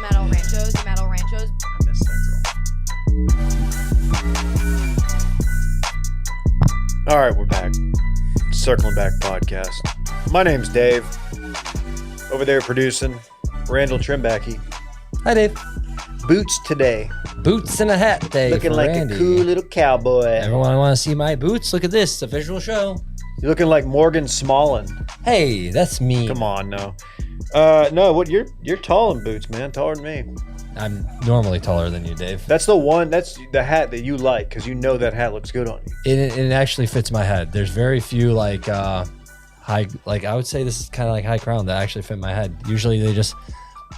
Metal Ranchos. The Metal Ranchos. I miss that girl. All right, we're back. Circling Back podcast. My name's Dave. Over there producing, Randall Trimbacky. Hi, Dave. Boots today. Boots and a hat day. Looking for like Randy. a cool little cowboy. Everyone want to see my boots? Look at this. It's a visual show. You're looking like Morgan Smallin. Hey, that's me. Come on, no. No, what you're tall in boots, man. Taller than me. I'm normally taller than you, Dave. That's the hat that you like because you know that hat looks good on you. It actually fits my head. There's very few high, I would say this is kind of like high crown that actually fit my head. Usually they just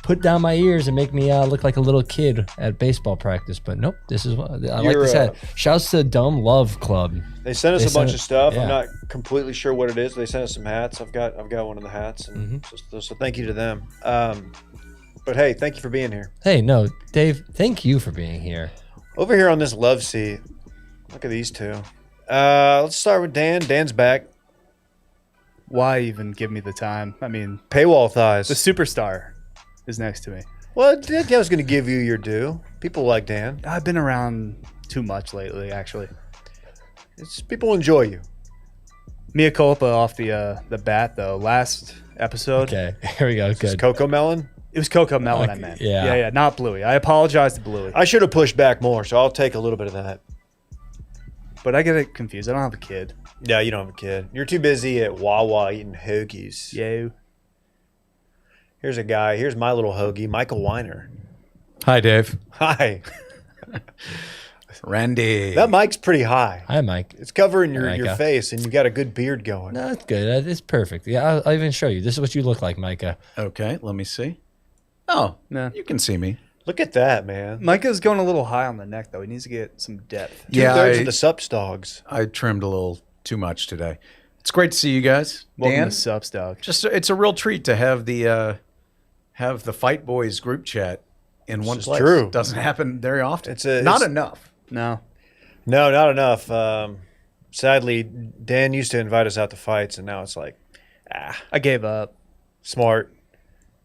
put down my ears and make me look like a little kid at baseball practice. But nope, this is what I like this hat. Shouts to Dumb Love Club. They sent us a bunch of stuff. Yeah. I'm not completely sure what it is. They sent us some hats. I've got one of the hats, and so thank you to them. But hey, thank you for being here. Hey, no, Dave, thank you for being here. Over here on this love seat, look at these two. Let's start with Dan. Dan's back. Why even give me the time? I mean, Paywall thighs. the superstar is next to me. Well, I was going to give you your due. People like Dan. I've been around too much lately, actually. People enjoy you. Mea culpa off the bat, though. Last episode, Okay, here we go. Good. Coco Melon. it was Coco Melon, Okay, I meant. yeah. Yeah, not Bluey. I apologize to Bluey. I should have pushed back more, so I'll take a little bit of that. But I get it confused. I don't have a kid. Yeah, you don't have a kid. You're too busy at Wawa eating hoagies. Yo. Here's a guy. Here's my little hoagie, Michael Weiner. Hi, Dave. Hi. Randy. That mic's pretty high. Hi, Mike. It's covering your Micah. face, and you got a good beard going. No, it's good. It's perfect. Yeah, I'll even show you. This is what you look like, Micah. Okay, let me see. Oh, Nah. you can see me. Look at that, man. Micah's going a little high on the neck, though. He needs to get some depth. Two-thirds of the sups dogs. I trimmed a little too much today. It's great to see you guys. Welcome Dan, to Subs, dog. it's a real treat to have the Fight Boys group chat in one is place. true. Doesn't happen very often. It's not enough. No. No, not enough. Sadly, Dan used to invite us out to fights, and now it's like, I gave up. smart,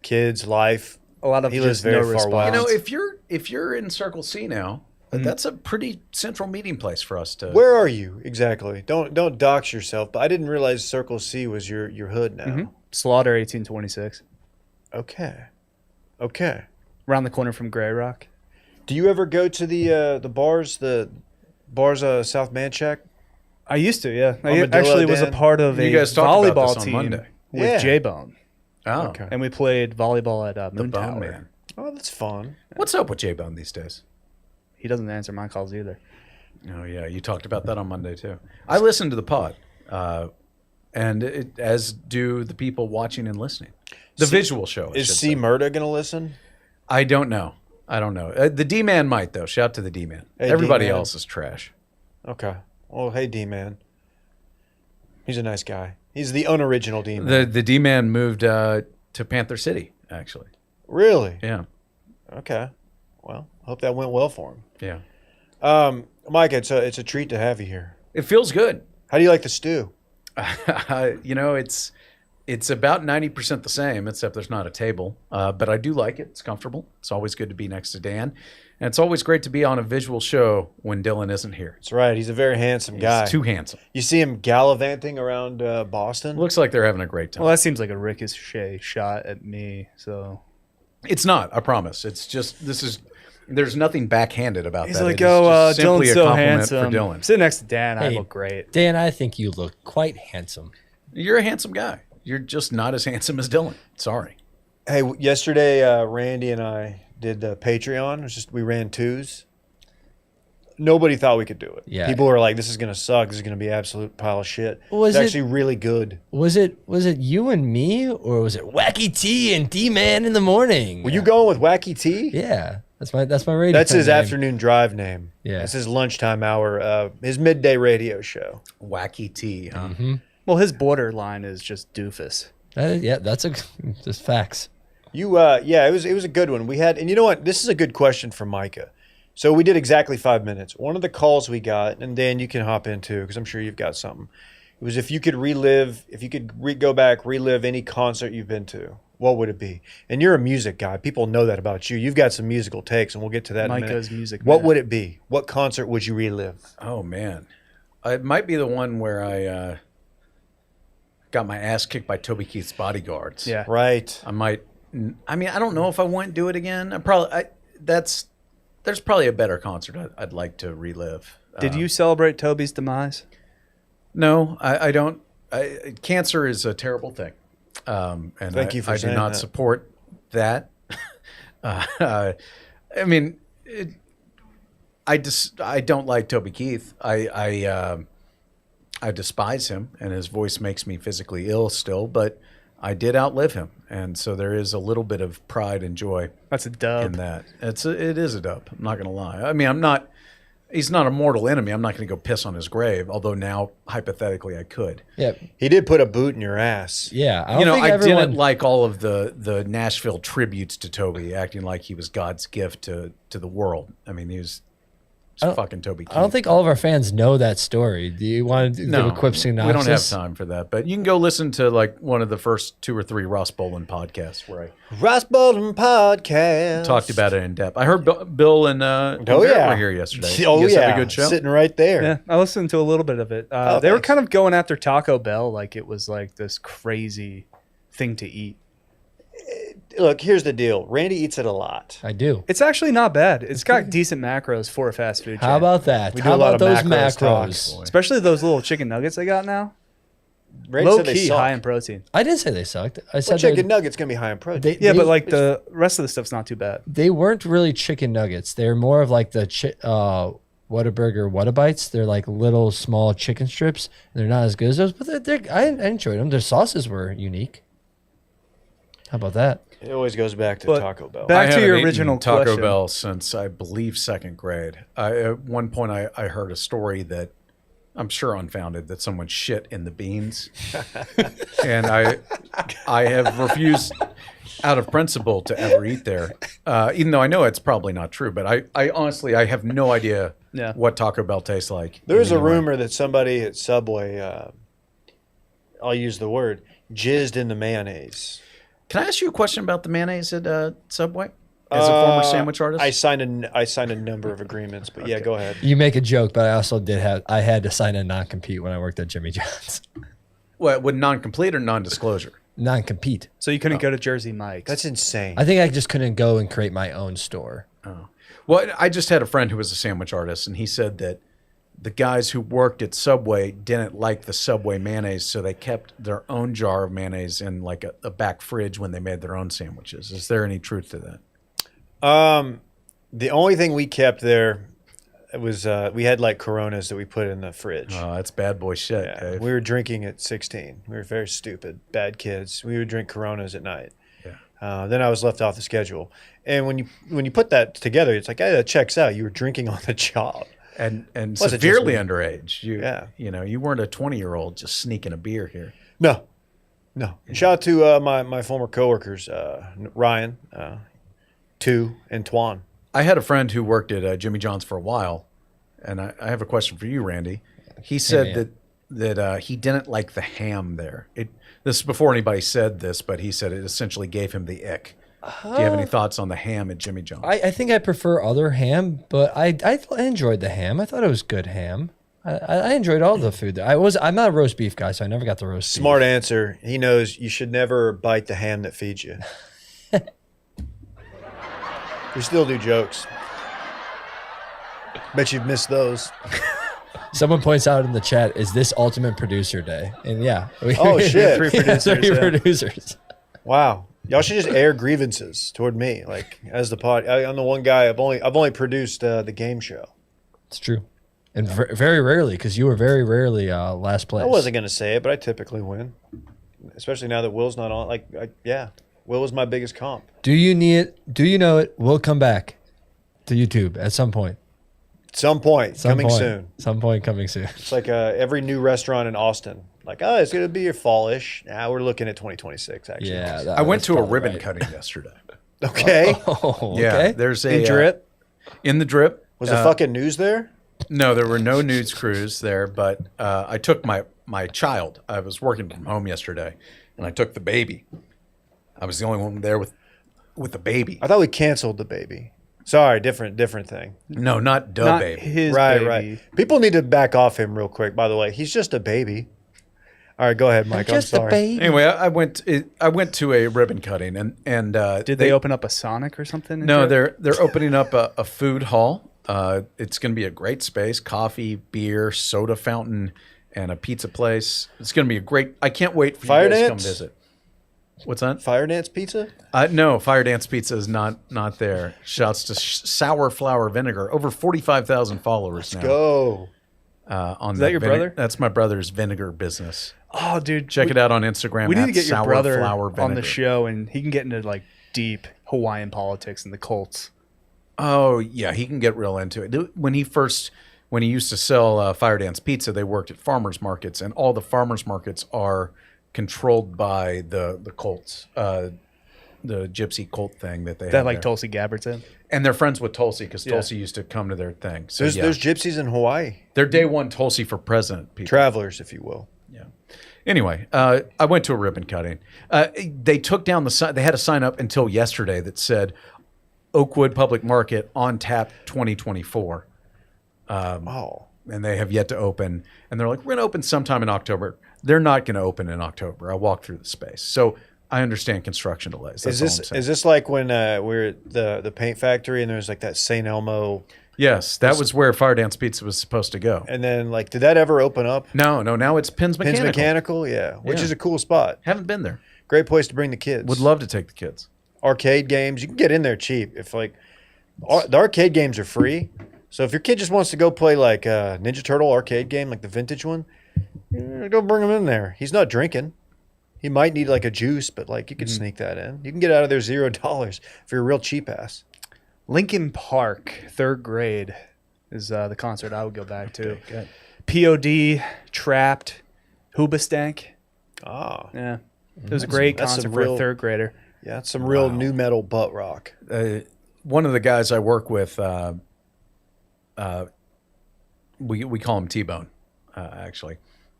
kids, life. A lot of He lives just very no far response. west. You know, if you're in Circle C now, that's a pretty central meeting place for us to. Where are you exactly? Don't dox yourself. But I didn't realize Circle C was your hood now. Slaughter 1826. Okay. Around the corner from Grey Rock. Do you ever go to the bars? The bars South Manchac? I used to, yeah. I Armadillo actually was a Dan? part of You a guys talked about volleyball this on team Monday. with Yeah. J-Bone. Oh, Okay. And we played volleyball at the Moon Bone Tower. Man. Oh, that's fun. What's up with J-Bone these days? He doesn't answer my calls either. Oh, yeah. You talked about that on Monday, too. I listened to the pod, as do the people watching and listening. The visual show. I Is should C say. Murda gonna listen? I don't know. The D-Man might, though. Shout to the D-Man. Hey, Everybody D-Man. else is trash. Okay. Well, hey, D-Man. He's a nice guy. He's the unoriginal D-Man. The D-Man moved to Panther City, actually. Really? Yeah. Okay. Well, hope that went well for him. Yeah. Mike, it's a treat to have you here. It feels good. How do you like the stew? It's about 90% the same, except there's not a table. But I do like it. It's comfortable. It's always good to be next to Dan. And it's always great to be on a visual show when Dillon isn't here. That's right. He's a very handsome guy. He's too handsome. You see him gallivanting around Boston? Looks like they're having a great time. Well, that seems like a ricochet shot at me, so... It's not, I promise. It's just, there's nothing backhanded about He's that. like, It is just simply Dylan's a so compliment handsome. for Dillon. Sitting next to Dan, I Hey. look great. Dan, I think you look quite handsome. You're a handsome guy. You're just not as handsome as Dillon. Sorry. Hey, yesterday Randy and I did the Patreon. It was just we ran twos. Nobody thought we could do it. Yeah. People were like, "This is gonna suck. This is gonna be an absolute pile of shit." Was it's it- actually really good. Was it you and me, or was it Wacky T and D-Man in the morning? Were you going with Wacky T? Yeah, that's my radio. That's his name. afternoon drive name. Yeah. It's his lunchtime hour. His midday radio show. Wacky T, huh? Mm-hmm. Well, his borderline is just doofus. That's just facts. Yeah, it was a good one. We had, and you know what? This is a good question from Micah. So we did exactly 5 minutes. One of the calls we got, and Dan, you can hop in too, because I'm sure you've got something. It was if you could go back, relive any concert you've been to. what would it be? And you're a music guy. People know that about you. You've got some musical takes, and we'll get to that in a Micah's minute. music. What minute. would it be? What concert would you relive? Oh man, it might be the one where I got my ass kicked by Toby Keith's Bodyguards. Yeah. Right. I might. I mean, I don't know if I want to do it again. There's probably a better concert I'd like to relive. Did you celebrate Toby's demise? No, I don't. Cancer is a terrible thing, and Thank you for I do saying not that. support that. I mean, I don't like Toby Keith. I despise him, and his voice makes me physically ill still. But I did outlive him, and so there is a little bit of pride and joy That's a dub. in that. It is a dub. I'm not going to lie. I mean, I'm not. He's not a mortal enemy. I'm not going to go piss on his grave. Although now, hypothetically, I could. Yeah, He did put a boot in your ass. yeah. I don't You know, think I everyone. didn't like all of the Nashville tributes to Toby, acting like he was God's gift to the world. I mean, he was fucking Toby Keith. I don't think all of our fans know that story. Do you want to give a quick synopsis? we don't have time for that. But you can go listen to like one of the first 2 or 3 Ross Bolin podcasts where Ross Bolton podcast. I talked about it in depth. I heard Bill and Barrett were here yesterday. Oh You guys yeah. have a good show. Sitting right there. Yeah, I listened to a little bit of it. Oh, they were thanks. kind of going after Taco Bell like it was like this crazy thing to eat. Look, here's the deal. Randy eats it a lot. I do. It's actually not bad. It's got decent macros for a fast food chain. How about that? We do How a lot about of those macros talk. macros? Especially those little chicken nuggets they got now. Randy Low said they key, suck. high in protein. I didn't say they sucked. I Well, said chicken they, nugget's gonna be high in protein. they, Yeah, they- but like the rest of the stuff's not too bad. they weren't really chicken nuggets. They're more of like the Whataburger Whatabites. They're like little small chicken strips. And they're not as good as those, but I enjoyed them. Their sauces were unique. How about that? It always goes back to But Taco Bell. back I to haven't your eaten original Taco question. Bell since I believe 2nd grade. At one point, I heard a story that I'm sure unfounded that someone shit in the beans, and I have refused out of principle to ever eat there, even though I know it's probably not true. But I honestly I have no idea Yeah. what Taco Bell tastes like. There's a Anyway. rumor that somebody at Subway, I'll use the word, jizzed in the mayonnaise. Can I ask you a question about the mayonnaise at Subway? As a former sandwich artist, I signed a number of agreements, but yeah, go ahead. You make a joke, but I also I had to sign a non-compete when I worked at Jimmy John's. what would non-complete or non-disclosure? Non-compete. So you couldn't go to Jersey Mike's. That's insane. I think I just couldn't go and create my own store. Well, I just had a friend who was a sandwich artist, and he said that the guys who worked at Subway didn't like the Subway mayonnaise, so they kept their own jar of mayonnaise in like a back fridge when they made their own sandwiches. Is there any truth to that? The only thing we kept there was we had like Coronas that we put in the fridge. Oh, that's bad boy shit, Yeah, Dave. we were drinking at 16. We were very stupid, bad kids. We would drink Coronas at night. Yeah. Then I was left off the schedule. And when you put that together, it's like, hey, that checks out. You were drinking on the job. And Was it just severely me? underage. You know, you weren't a 20-year-old just sneaking a beer here. No. Shout out to my former coworkers, Ryan, Tu, and Twan. I had a friend who worked at Jimmy John's for a while, and I have a question for you, Randy. He said man. that he didn't like the ham there. This is before anybody said this, but he said it essentially gave him the ick. Do you have any thoughts on the ham at Jimmy John's? I think I prefer other ham, but I enjoyed the ham. I thought it was good ham. I enjoyed all the food there. I'm not a roast beef guy, so I never got the roast beef. Smart answer. He knows you should never bite the ham that feeds you. We still do jokes. Bet you've missed those. Someone points out in the chat, "Is this Ultimate Producer Day?" And yeah, Oh, shit. Three Yeah, producers. three yeah. producers. Wow. Y'all should just air grievances toward me, like as the pod. I'm the one guy. I've only produced the game show. It's true, and very rarely, because you were very rarely last place. I wasn't gonna say it, but I typically win, especially now that Will's not on. Yeah, Will was my biggest comp. Do you need it? Do you know it? We'll come back to YouTube at some point. Some point coming soon. Some point coming soon. It's like every new restaurant in Austin. Like, oh, it's gonna be your fallish. Now we're looking at 2026. Actually, Yeah, I went that's to a probably ribbon right. cutting yesterday. Okay. Oh, Yeah, okay. there's a In drip. in the drip. Was the fucking news there? No, there were no nudes crews there, but I took my child. I was working from home yesterday, and I took the baby. I was the only one there with the baby. I thought we canceled the baby. Sorry, different thing. No, not the Not baby. his Right, baby. right. People need to back off him real quick. By the way, he's just a baby. All right, go ahead, Mike. I'm sorry. Anyway, I went to a ribbon cutting and Did they open up a Sonic or something? No, they're opening up a food hall. It's going to be a great space: coffee, beer, soda fountain, and a pizza place. It's going to be a great. I can't wait for Fire you guys to dance? come visit. What's that? Fire Dance Pizza? No, Fire Dance Pizza is not there. Shouts to Sour Flower Vinegar. Over 45,000 followers now. Go. On Is that your brother? That's my brother's vinegar business. Oh, dude, Check it out on Instagram. We need to get your Sour brother Flower on the Vinegar. show, and he can get into like deep Hawaiian politics and the Colts. Oh yeah, he can get real into it. When he used to sell Fire Dance Pizza, they worked at farmers markets, and all the farmers markets are controlled by the Colts, the gypsy cult thing that they That have like there. Tulsi Gabbard's in. And they're friends with Tulsi because Yeah. Tulsi used to come to their thing. So There's gypsies in Hawaii. they're day one Tulsi for president people. Travelers, if you will. Yeah. Anyway, I went to a ribbon cutting. They took down the sign. They had a sign up until yesterday that said Oakwood Public Market on tap 2024. Oh. And they have yet to open. And they're like, we're going to open sometime in October. They're not going to open in October. I walked through the space. So I understand construction delays. That's all I'm saying. Is this like when we're at the paint factory and there's like that St. Elmo, Yes, that was where Fire Dance Pizza was supposed to go. and then like did that ever open up? No, now it's Pins Pins Mechanical. Mechanical, yeah, which Yeah. is a cool spot. Haven't been there. Great place to bring the kids. Would love to take the kids. Arcade games. You can get in there cheap. If like the arcade games are free, so if your kid just wants to go play like a Ninja Turtle arcade game, like the vintage one, go bring him in there. He's not drinking. He might need like a juice, but like you could sneak that in. You can get out of there $0 if you're a real cheap ass. Lincoln Park, 3rd grade, is the concert I would go back to. Good. POD, Trapped, Hoobastank. Ah, Yeah, it was a great that's concert some for real- a 3rd grader. yeah, that's some real new metal butt rock. One of the guys I work with, we call him T-Bone, actually,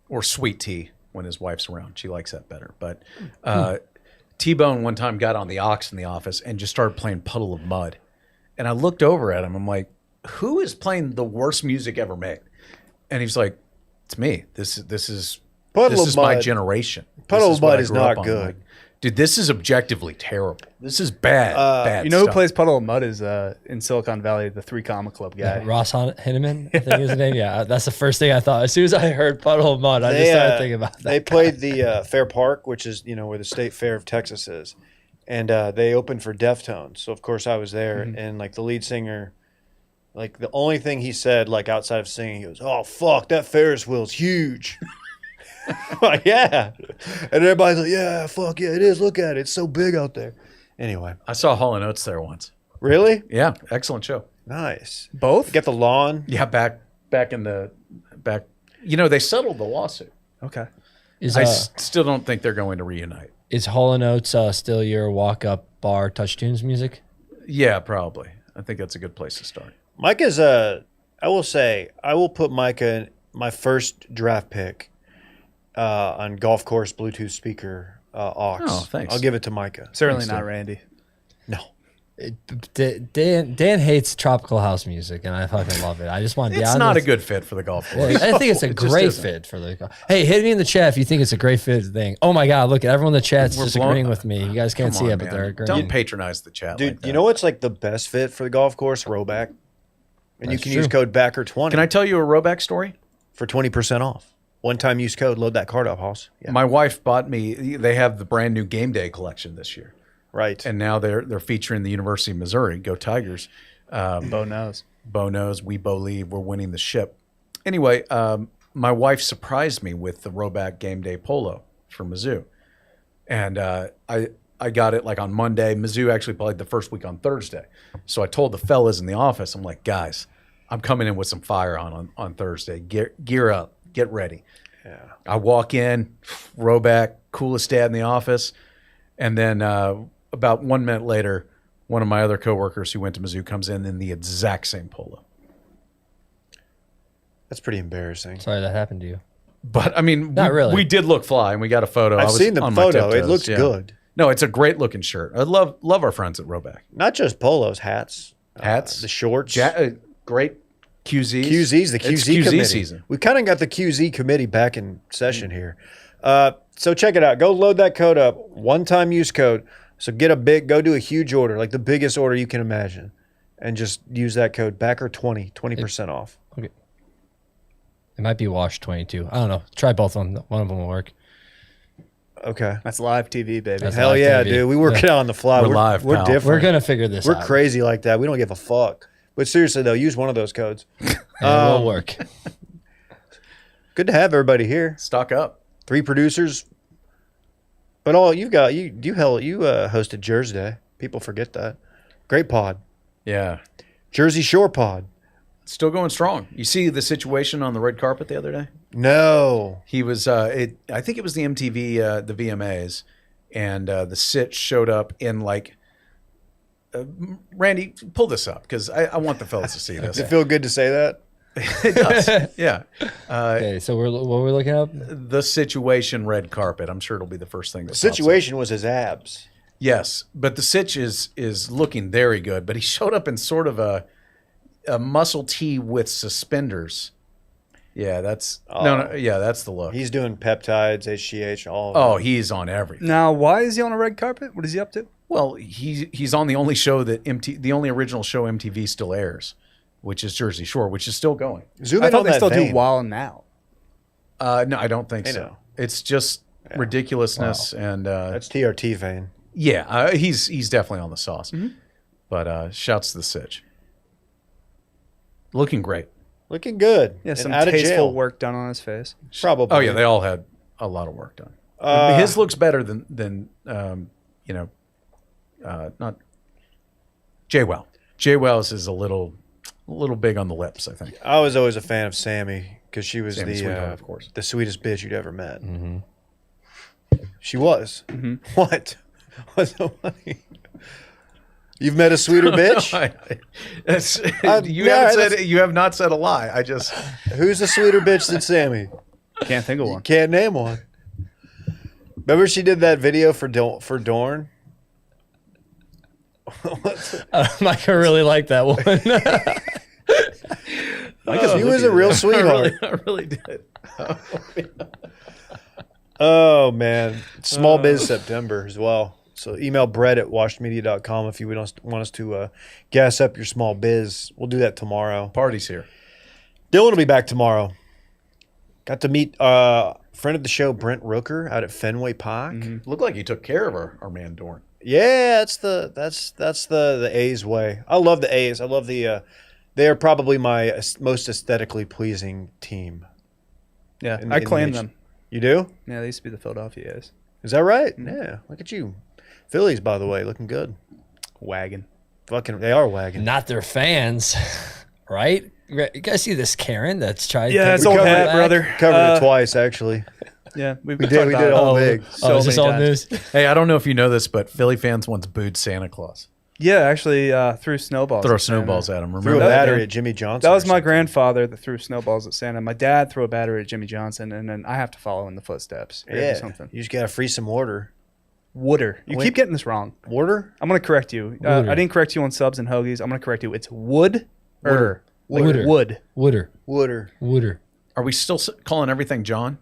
or Sweet Tea when his wife's around. She likes that better. But T-Bone one time got on the aux in the office and just started playing Puddle of Mud. And I looked over at him. I'm like, who is playing the worst music ever made? And he's like, it's me. This is Puddle of my Mud- generation. Puddle This of what Mud I is grew not up on. good. Like, dude, this is objectively terrible. This is bad You know who stuff. plays Puddle of Mud is in Silicon Valley, the 3 Comma Club guy. Ross Hinneman, I think is his name. Yeah, that's the first thing I thought. As soon as I heard Puddle of Mud, I just started thinking about that. They played the Fair Park, which is where the State Fair of Texas is, and they opened for Deftones. So of course I was there, and like the lead singer, like the only thing he said like outside of singing, he goes, "Oh fuck, that Ferris wheel's huge." Like, yeah, and everybody's like, "Yeah, fuck yeah, it is. Look at it, it's so big out there." Anyway, I saw Hall & Oates there once. really Yeah, excellent show. nice. Both? Get the lawn. Yeah, back in the back. They settled the lawsuit. Okay. Is I still don't think they're going to reunite. is Hall & Oates still your walk-up bar touch tunes music? Yeah, probably. I think that's a good place to start. Micah's I will say, I will put Micah in my first draft pick on golf course Bluetooth speaker aux. Oh, thanks. I'll give it to Micah. Certainly Thanks, not Dave. Randy. No. Dan hates tropical house music, and I fucking love it. I just want to be It's honest. not a good fit for the golf course. I think it's a It just great isn't. fit for the. Hey, hit me in the chat if you think it's a great fit thing. Oh my God, look at everyone in the chat's We're just blown- agreeing with me. You guys can't Come see on, it, but man. they're agreeing. Don't patronize the chat. Dude, like that. you know what's like the best fit for the golf course? Rowback. And you That's can true. use code BACKER20 Can I tell you a Roback story? for 20% off. One time use code, load that card up, Hoss. Yeah. My wife bought me. They have the brand new game day collection this year, Right. and now they're featuring the University of Missouri. Go Tigers! Bo knows. Bo knows. We believe we're winning the ship. Anyway, my wife surprised me with the Roback game day polo from Mizzou, and I got it like on Monday. Mizzou actually played the first week on Thursday, so I told the fellas in the office, I'm like, guys, I'm coming in with some fire on Thursday. Gear up, get ready. Yeah. I walk in, Roback, coolest dad in the office, and then about 1 minute later, one of my other coworkers who went to Mizzou comes in the exact same polo. That's pretty embarrassing. Sorry that happened to you. But I mean, Not really. we did look fly, and we got a photo. I I've was seen the on my photo. It tiptoes, looks yeah. good. No, it's a great looking shirt. I love our friends at Roback. Not just polos, hats. Hats. The shorts. Great QZs. QZs, the It's QZ committee. season. We kind of got the QZ committee back in session here. So check it out. Go load that code up. One-time use code. So go do a huge order, like the biggest order you can imagine, and just use that code BACKER20, 20% off. Okay. It might be Wash 22. I don't know. Try both of them. One of them will work. Okay. That's live TV, baby. That's Hell live yeah, TV. dude. We work it out on the fly. We're live, We're pal. different. We're gonna figure this We're out. crazy like that. We don't give a fuck. But seriously though, use one of those codes. And it will work. Good to have everybody here. Stock up. 3 producers. But all you got, you hosted Jersey Day. People forget that. Great pod. Yeah. Jersey Shore pod. Still going strong. You see the situation on the red carpet the other day? No. He was, I think it was the MTV, the VMAs, and the Sitch showed up in like, Randy, pull this up because I want the fellas to see this. Does it feel good to say that? It does. Yeah. Okay, so what we're looking up? The situation red carpet. I'm sure it'll be the first thing. That The pops up. situation was his abs. Yes, but the Sitch is looking very good. But he showed up in sort of a muscle tee with suspenders. Yeah, that's yeah, that's the look. He's doing peptides, HGH, all of Oh, it. he's on everything. Now, why is he on a red carpet? What is he up to? Well, he's on the only show that the only original show MTV still airs, which is Jersey Shore, which is still going. Zoom I in thought on they that still vein. do Wild and Out. No, I don't think I so. know. It's just ridiculousness and That's TRT vein. yeah, he's definitely on the sauce. But shouts to the Sitch. Looking great. Looking good. Yeah, And some out of tasteful jail. work done on his face. Probably. Oh yeah, they all had a lot of work done. His looks better than not JWoww. JWoww's is a little big on the lips, I think. I was always a fan of Sammy because she was Sammy the Sweetheart, of course. the sweetest bitch you'd ever met. She was. What? What's so funny? You've met a sweeter bitch? You have not said a lie. I just Who's a sweeter bitch than Sammy? Can't think of one. Can't name one. Remember she did that video for Dorn? Micah really liked that one. He was a real sweetheart. I really did. Oh, man. Small Biz September as well. So email Brett at washedmedia.com if you want us to gas up your small biz. We'll do that tomorrow. Party's here. Dillon will be back tomorrow. Got to meet friend of the show, Brent Rooker, out at Fenway Park. Looked like you took care of our man Dorn. Yeah, that's the A's way. I love the A's. I love the they are probably my most aesthetically pleasing team. Yeah, In I the claim H- them. You do? Yeah, they used to be the Philadelphia A's. Is that right? Yeah. Look at you. Phillies, by the way, looking good. Wagon. Fucking, they are wagging. Not their fans, right? You guys see this Karen that's tried? Yeah, to it's bring old it hat, back? brother. Covered it twice, actually. Yeah, we We did about all it. big. Oh, is this many old times. news? Hey, I don't know if you know this, but Philly fans once booed Santa Claus. Yeah, actually threw snowballs. Throw at Santa. snowballs at him. Threw a Remember that? battery at Jimmy Johnson. That was or my something. grandfather that threw snowballs at Santa. My dad threw a battery at Jimmy Johnson, and then I have to follow in the footsteps. Or do Yeah. something. You just got to free some order. Wooder. You keep getting this wrong. Order? I'm going to correct you. Wooder. I didn't correct you on subs and hoagies. I'm going to correct you. It's wood. Wooder. Wooder. Wood. Wooder. Wooder. Wooder. Are we still calling everything John?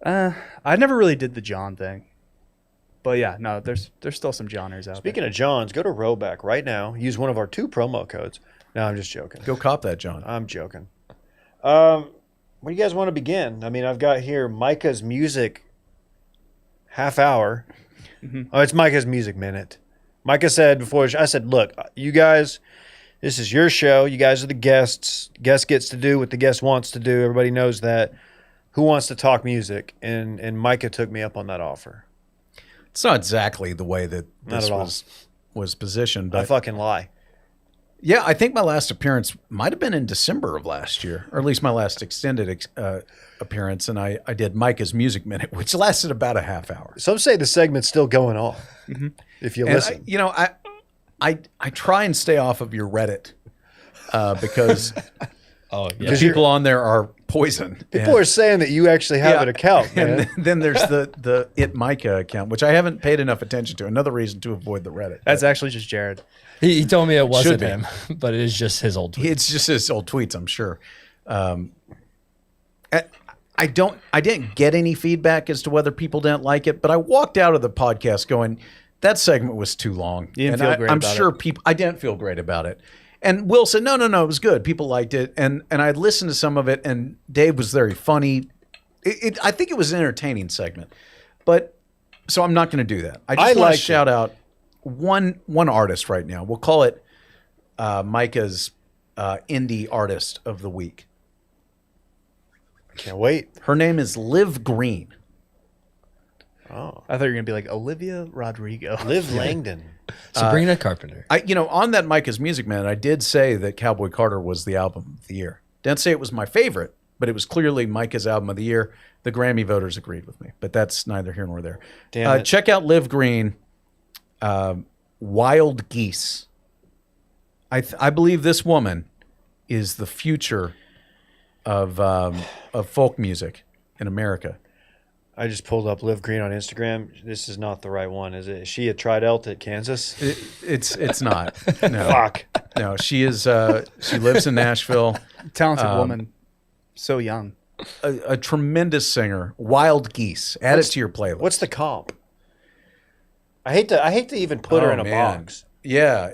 I never really did the John thing. But yeah, no, there's still some Johners out Speaking of Johns, go to Roback right now. Use one of our 2 promo codes. No, I'm just joking. Go cop that, John. I'm joking. Where do you guys want to begin? I mean, I've got here Micah's music half hour. Oh, it's Micah's music minute. Micah said before, I said, look, you guys, this is your show. You guys are the guests. Guest gets to do what the guest wants to do. Everybody knows that. Who wants to talk music? And Micah took me up on that offer. It's not exactly the way that Not this at all. was positioned, I but fucking lie. yeah, I think my last appearance might have been in December of last year, or at least my last extended appearance, and I did Micah's Music Minute, which lasted about a half hour. Some say the segment's still going on. If you And listen. I try and stay off of your Reddit because Oh, yeah. The people on there are poison. People are saying that you actually have an account, man. And then there's the It Micah account, which I haven't paid enough attention to. Another reason to avoid the Reddit. That's actually just Jared. He told me it wasn't be. him, but it is just his old tweet. It's just his old tweets, I'm sure. I didn't get any feedback as to whether people didn't like it, but I walked out of the podcast going, that segment was too long. You didn't and feel great I'm about sure it. people. I didn't feel great about it. And Will said, no, it was good. People liked it, and I listened to some of it, and Dave was very funny. I think it was an entertaining segment, but so I'm not going to do that. I just want to liked shout out one artist right now. We'll call it Micah's indie artist of the week. Can't wait. Her name is Liv Green. Oh, I thought you were gonna be like Olivia Rodrigo. Liv Langdon. Sabrina Carpenter. On that Micah's Music Man, I did say that Cowboy Carter was the album of the year. Didn't say it was my favorite, but it was clearly Micah's album of the year. The Grammy voters agreed with me, but that's neither here nor there. Damn it. Check out Liv Green, Wild Geese. I believe this woman is the future of folk music in America. I just pulled up Liv Green on Instagram. This is not the right one, is it? Is she a Tridelt at Kansas? It's not. No. Fuck. No, she is. She lives in Nashville. Talented woman, so young. A tremendous singer. Wild Geese. Add it to your playlist. What's the comp? I hate to even put her in a box. Yeah.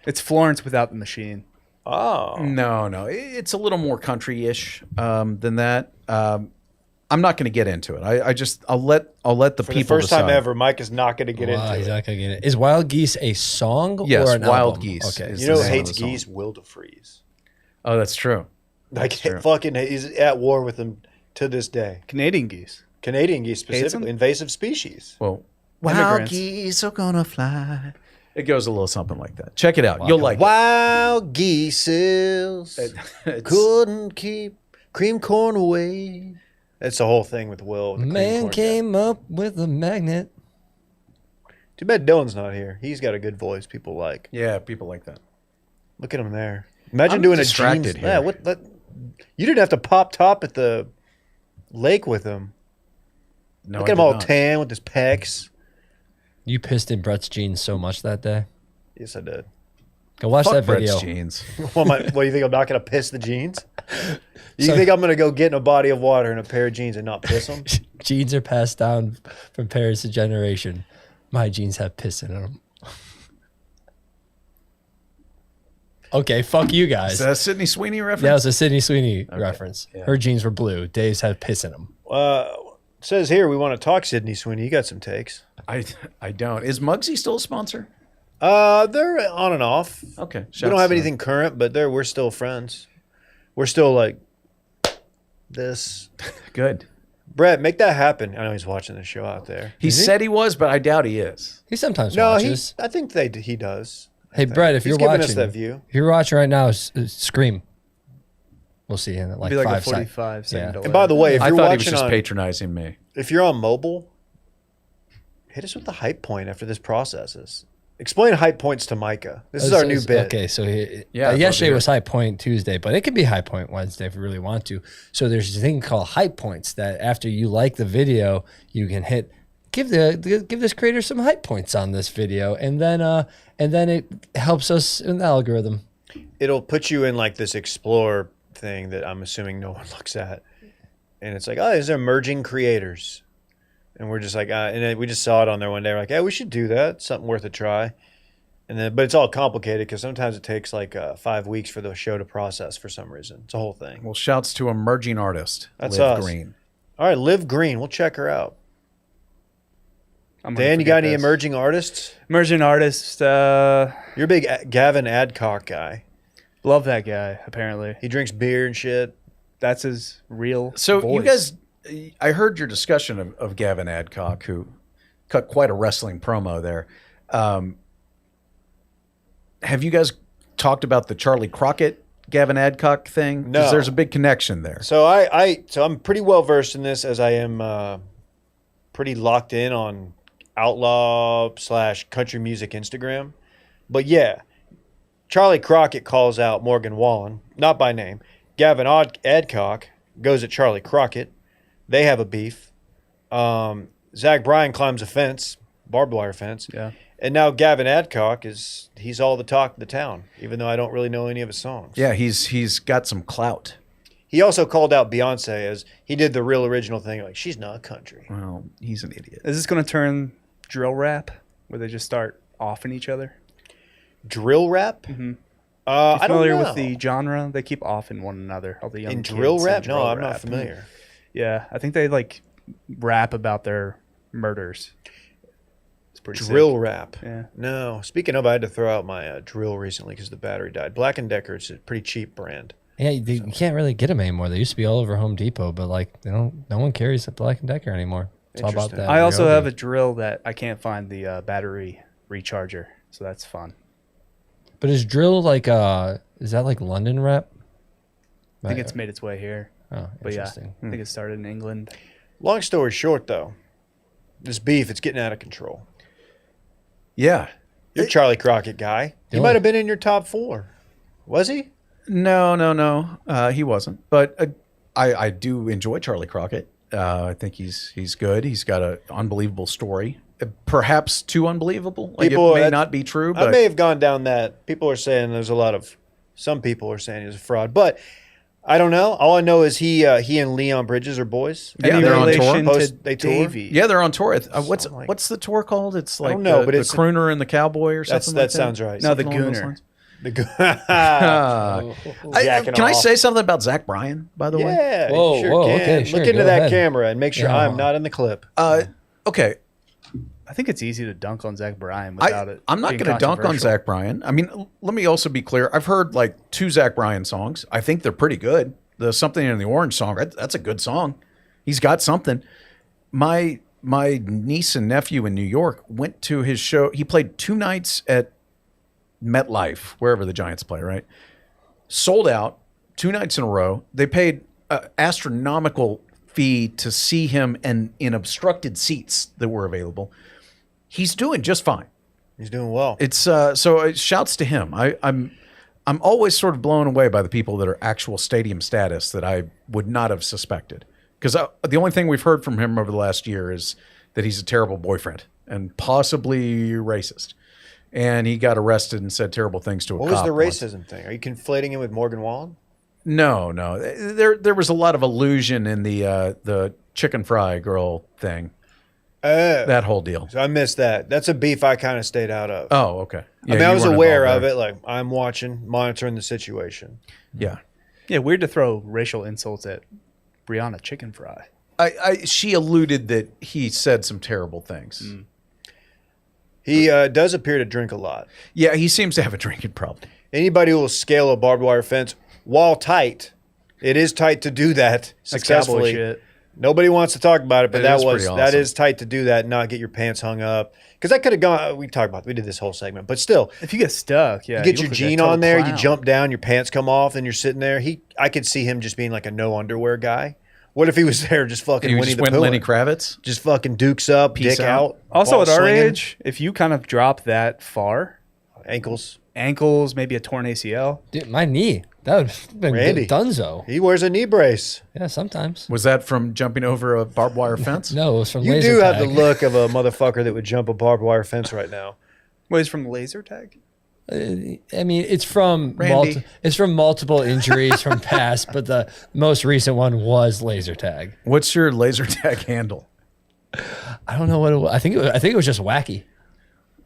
It's Florence without the machine. Oh. No. It's a little more country-ish than that. I'm not going to get into it. I'll let the For people the first time decide. ever, Mike is not going to get into He's it. not gonna get it. Is Wild Geese a song Yes, or an Wild album? Geese Okay. is You know who the name hates of the song. geese? Will DeFreeze. Oh, that's true. Like, true. fucking, he's at war with them to this day. Canadian geese. Canadian geese Hates them? specifically, invasive species. Well, Immigrants. geese are gonna fly. It goes a little something like that. Check it out. Wow. You'll like Wild geeses it. It's- couldn't keep cream corn away. That's the whole thing with Will. with the cream Man corn guy. came up with a magnet. Too bad Dillon's not here. He's got a good voice people like. Yeah, people like that. Look at him there. Imagine I'm doing distracted a jeans. here. Yeah, what? You didn't have to pop top at the lake with him. No, Look I at him did all not. tan with his pecs. You pissed in Brett's jeans so much that day. Yes, I did. Go watch Fuck that Brett's video. jeans. What do you think? I'm not going to piss the jeans? You So- think I'm going to go get in a body of water in a pair of jeans and not piss them? Jeans are passed down from parents to generation. My jeans have piss in them. Okay, fuck you guys. Is that a Sydney Sweeney reference? That was a Sydney Sweeney reference. yeah. Her jeans were blue. Dave's had piss in them. It says here we want to talk Sydney Sweeney. You got some takes. I don't. Is Muggsy still a sponsor? They're on and off. Okay. We don't have anything current, but we're still friends. We're still like this. Good. Brett, make that happen. I know he's watching the show out there. He said he was, but I doubt he is. He sometimes No, watches. I think he does. Hey, Brett, if He's you're giving watching, us that view. if you're watching right now, scream. We'll see in like, Be like a 5 seconds. 45 second Yeah. delay. And by the way, if I you're thought he was watching just on, patronizing me. if you're on mobile, hit us with the hype point after this processes. Explain hype points to Micah. This is our new bit. Okay, so Yeah, I'd love to yesterday hear was High Point Tuesday, but it could be High Point Wednesday if you really want to. So there's a thing called hype points that after you like the video, you can hit give this creator some hype points on this video, and then it helps us in the algorithm. It'll put you in like this explore thing that I'm assuming no one looks at, and it's like, oh, these are emerging creators, and we're just like, and then we just saw it on there one day. We're like, yeah, we should do that. Something worth a try. And then, but it's all complicated because sometimes it takes like 5 weeks for the show to process for some reason. It's a whole thing. Well, shouts to emerging artist. That's Liv us. Green. All right, Liv Green. We'll check her out. I'm gonna Dan, you forget got any this. emerging artists? Emerging artists? You're a big Gavin Adcock guy. Love that guy. Apparently, He drinks beer and shit. that's his real. So voice. you guys, I heard your discussion of Gavin Adcock, who cut quite a wrestling promo there. Have you guys talked about the Charlie Crockett Gavin Adcock thing? 'Cause No. there's a big connection there. So so I'm pretty well versed in this, as I am pretty locked in on outlaw / country music Instagram. But yeah, Charlie Crockett calls out Morgan Wallen, not by name. Gavin Adcock goes at Charlie Crockett. They have a beef. Zach Bryan climbs a fence, barbed wire fence. Yeah. And now Gavin Adcock he's all the talk of the town, even though I don't really know any of his songs. Yeah, he's got some clout. He also called out Beyonce as he did the real original thing, like, she's not country. Well, he's an idiot. Is this going to turn drill rap, where they just start offing each other? Drill rap? Mm-hmm. I don't Familiar know. with the genre? They keep offing one another. All the young In kids drill in rap? drill No, I'm rap. not familiar. Yeah, I think they like rap about their murders. It's pretty Drill sick. rap? Yeah. No. Speaking of, I had to throw out my drill recently because the battery died. Black & Decker, it's a pretty cheap brand. Yeah, you can't really get them anymore. They used to be all over Home Depot, but like no one carries a Black & Decker anymore. It's all about Interesting. that. I also Ryobi. have a drill that I can't find the battery recharger, so that's fun. But is drill like is that like London rap? I think it's made its way here, Oh, but yeah, interesting. I think it started in England. Long story short, though, this beef, it's getting out of control. Yeah. You're a Charlie Crockett guy. He Dillon. might have been in your top 4. Was he? No. He wasn't. But I do enjoy Charlie Crockett. I think he's good. He's got an unbelievable story. Perhaps too unbelievable. Like People- it may that's- not be true, I but may have gone down that. People are saying some people are saying he's a fraud, but I don't know. All I know is he and Leon Bridges are boys. Yeah, Any they're on tour. relation Post- to they tour? Davey? yeah, they're on tour. What's Something like- what's the tour called? It's like don't know, the, but the it's- crooner and the cowboy or something. That like sounds right. No, the Something along those Gooner. lines. The go- Can I off. say something about Zach Bryan, by the way? Yeah, Whoa, sure whoa, can. okay, sure, Look into go that ahead. camera and make sure Yeah. I'm not in the clip. Okay. I think it's easy to dunk on Zach Bryan without it. I'm not being going to dunk on controversial. Zach Bryan. I mean, let me also be clear. I've heard like 2 Zach Bryan songs. I think they're pretty good. The Something in the Orange song, that's a good song. He's got something. My niece and nephew in New York went to his show. He played 2 nights at MetLife, wherever the Giants play, right? Sold out 2 nights in a row. They paid an astronomical fee to see him and in obstructed seats that were available. He's doing just fine. He's doing well. It's shouts to him. I'm always sort of blown away by the people that are actual stadium status that I would not have suspected. Because the only thing we've heard from him over the last year is that he's a terrible boyfriend and possibly racist. And he got arrested and said terrible things to a What cop. was the once. racism thing? Are you conflating him with Morgan Wallen? No. There was a lot of allusion in the chicken fry girl thing. That whole deal. So I missed that. That's a beef I kind of stayed out of. Oh, okay. I mean, I was aware of it. Like, I'm watching, monitoring the situation. Yeah. Yeah, weird to throw racial insults at Brianna Chicken Fry. She alluded that he said some terrible things. He does appear to drink a lot. Yeah, he seems to have a drinking problem. Anybody who will scale a barbed wire fence while tight, it is tight to do that That's cowboy successfully. shit. Nobody wants to talk about it, but It is pretty that awesome. is tight to do that and not get your pants hung up. Because I could have gone. We did this whole segment, but still, If you get stuck, yeah, you get you your look like a jean total on there, you clown. jump down, your pants come off, and you're sitting there. I could see him just being like a no underwear guy. What if he was there just fucking He Winnie just the went Pooh? Lenny Kravitz. Just fucking dukes up, Peace dick out. out. Also, ball at our swinging, age, if you kind of drop that far, ankles. ankles, maybe a torn ACL. Dude, my knee. That would have been Randy. dunzo. He wears a knee brace. Yeah, sometimes. Was that from jumping over a barbed wire fence? No, it was from You laser do have the tag. look of a motherfucker that would jump a barbed wire fence right now. What is from laser tag? I mean, it's from Randy. it's from multiple injuries from past, but the most recent one was laser tag. What's your laser tag handle? I don't know what it was. I think it was just wacky.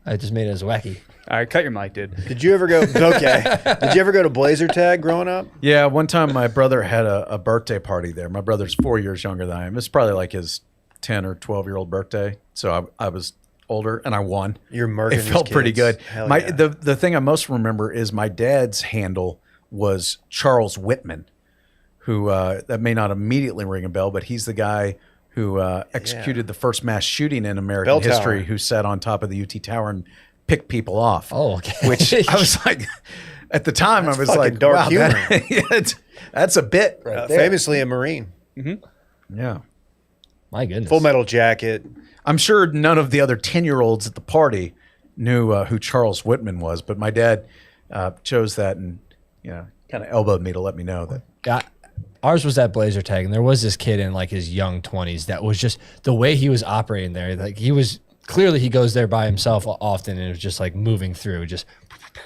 I just made it as wacky. All right, cut your mic, dude. Did you ever go? Okay. Did you ever go to blazer tag growing up? Yeah, one time my brother had a birthday party there. My brother's 4 years younger than I am. It's probably like his 10 or 12-year-old birthday. So I was older and I won. You're murking It these felt pretty kids. good. Hell My yeah. the thing I most remember is my dad's handle was Charles Whitman, who that may not immediately ring a bell, but he's the guy who executed the first mass shooting in American Bell Tower. history, who sat on top of the UT Tower and picked people off. Oh, okay. Which I was like, at the time, That's I was fucking like, dark wow, humor. that's a bit right there. Famously a Marine. Yeah. My goodness. Full Metal Jacket. I'm sure none of the other 10-year-olds at the party knew who Charles Whitman was, but my dad chose that and kind of elbowed me to let me know that. Ours was that Blazer tag, and there was this kid in like his young 20s that was just the way he was operating there. Like he was clearly he goes there by himself often, and it was just like moving through. Just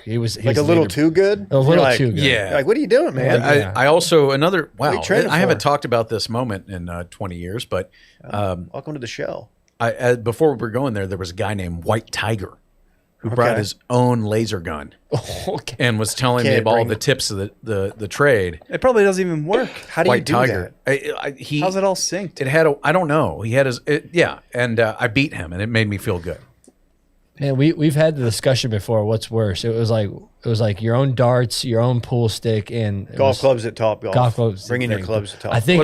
he was like a little too good. A little too good. Yeah. Like, what are you doing, man? I also another wow. you training I haven't for? talked about this moment in 20 years, but Welcome to the show. before we were going there was a guy named White Tiger who brought Okay. his own laser gun Okay. and was telling me Can't about all bring- the tips of the trade. It probably doesn't even work. How do White you do Tiger. that? How's it all synced? It had I don't know. He had and I beat him, and it made me feel good. Man, we've had the discussion before. What's worse? It was like your own darts, your own pool stick, and it Golf was- clubs at Top Golf. Golf clubs. Bringing your thing. clubs to Top. I think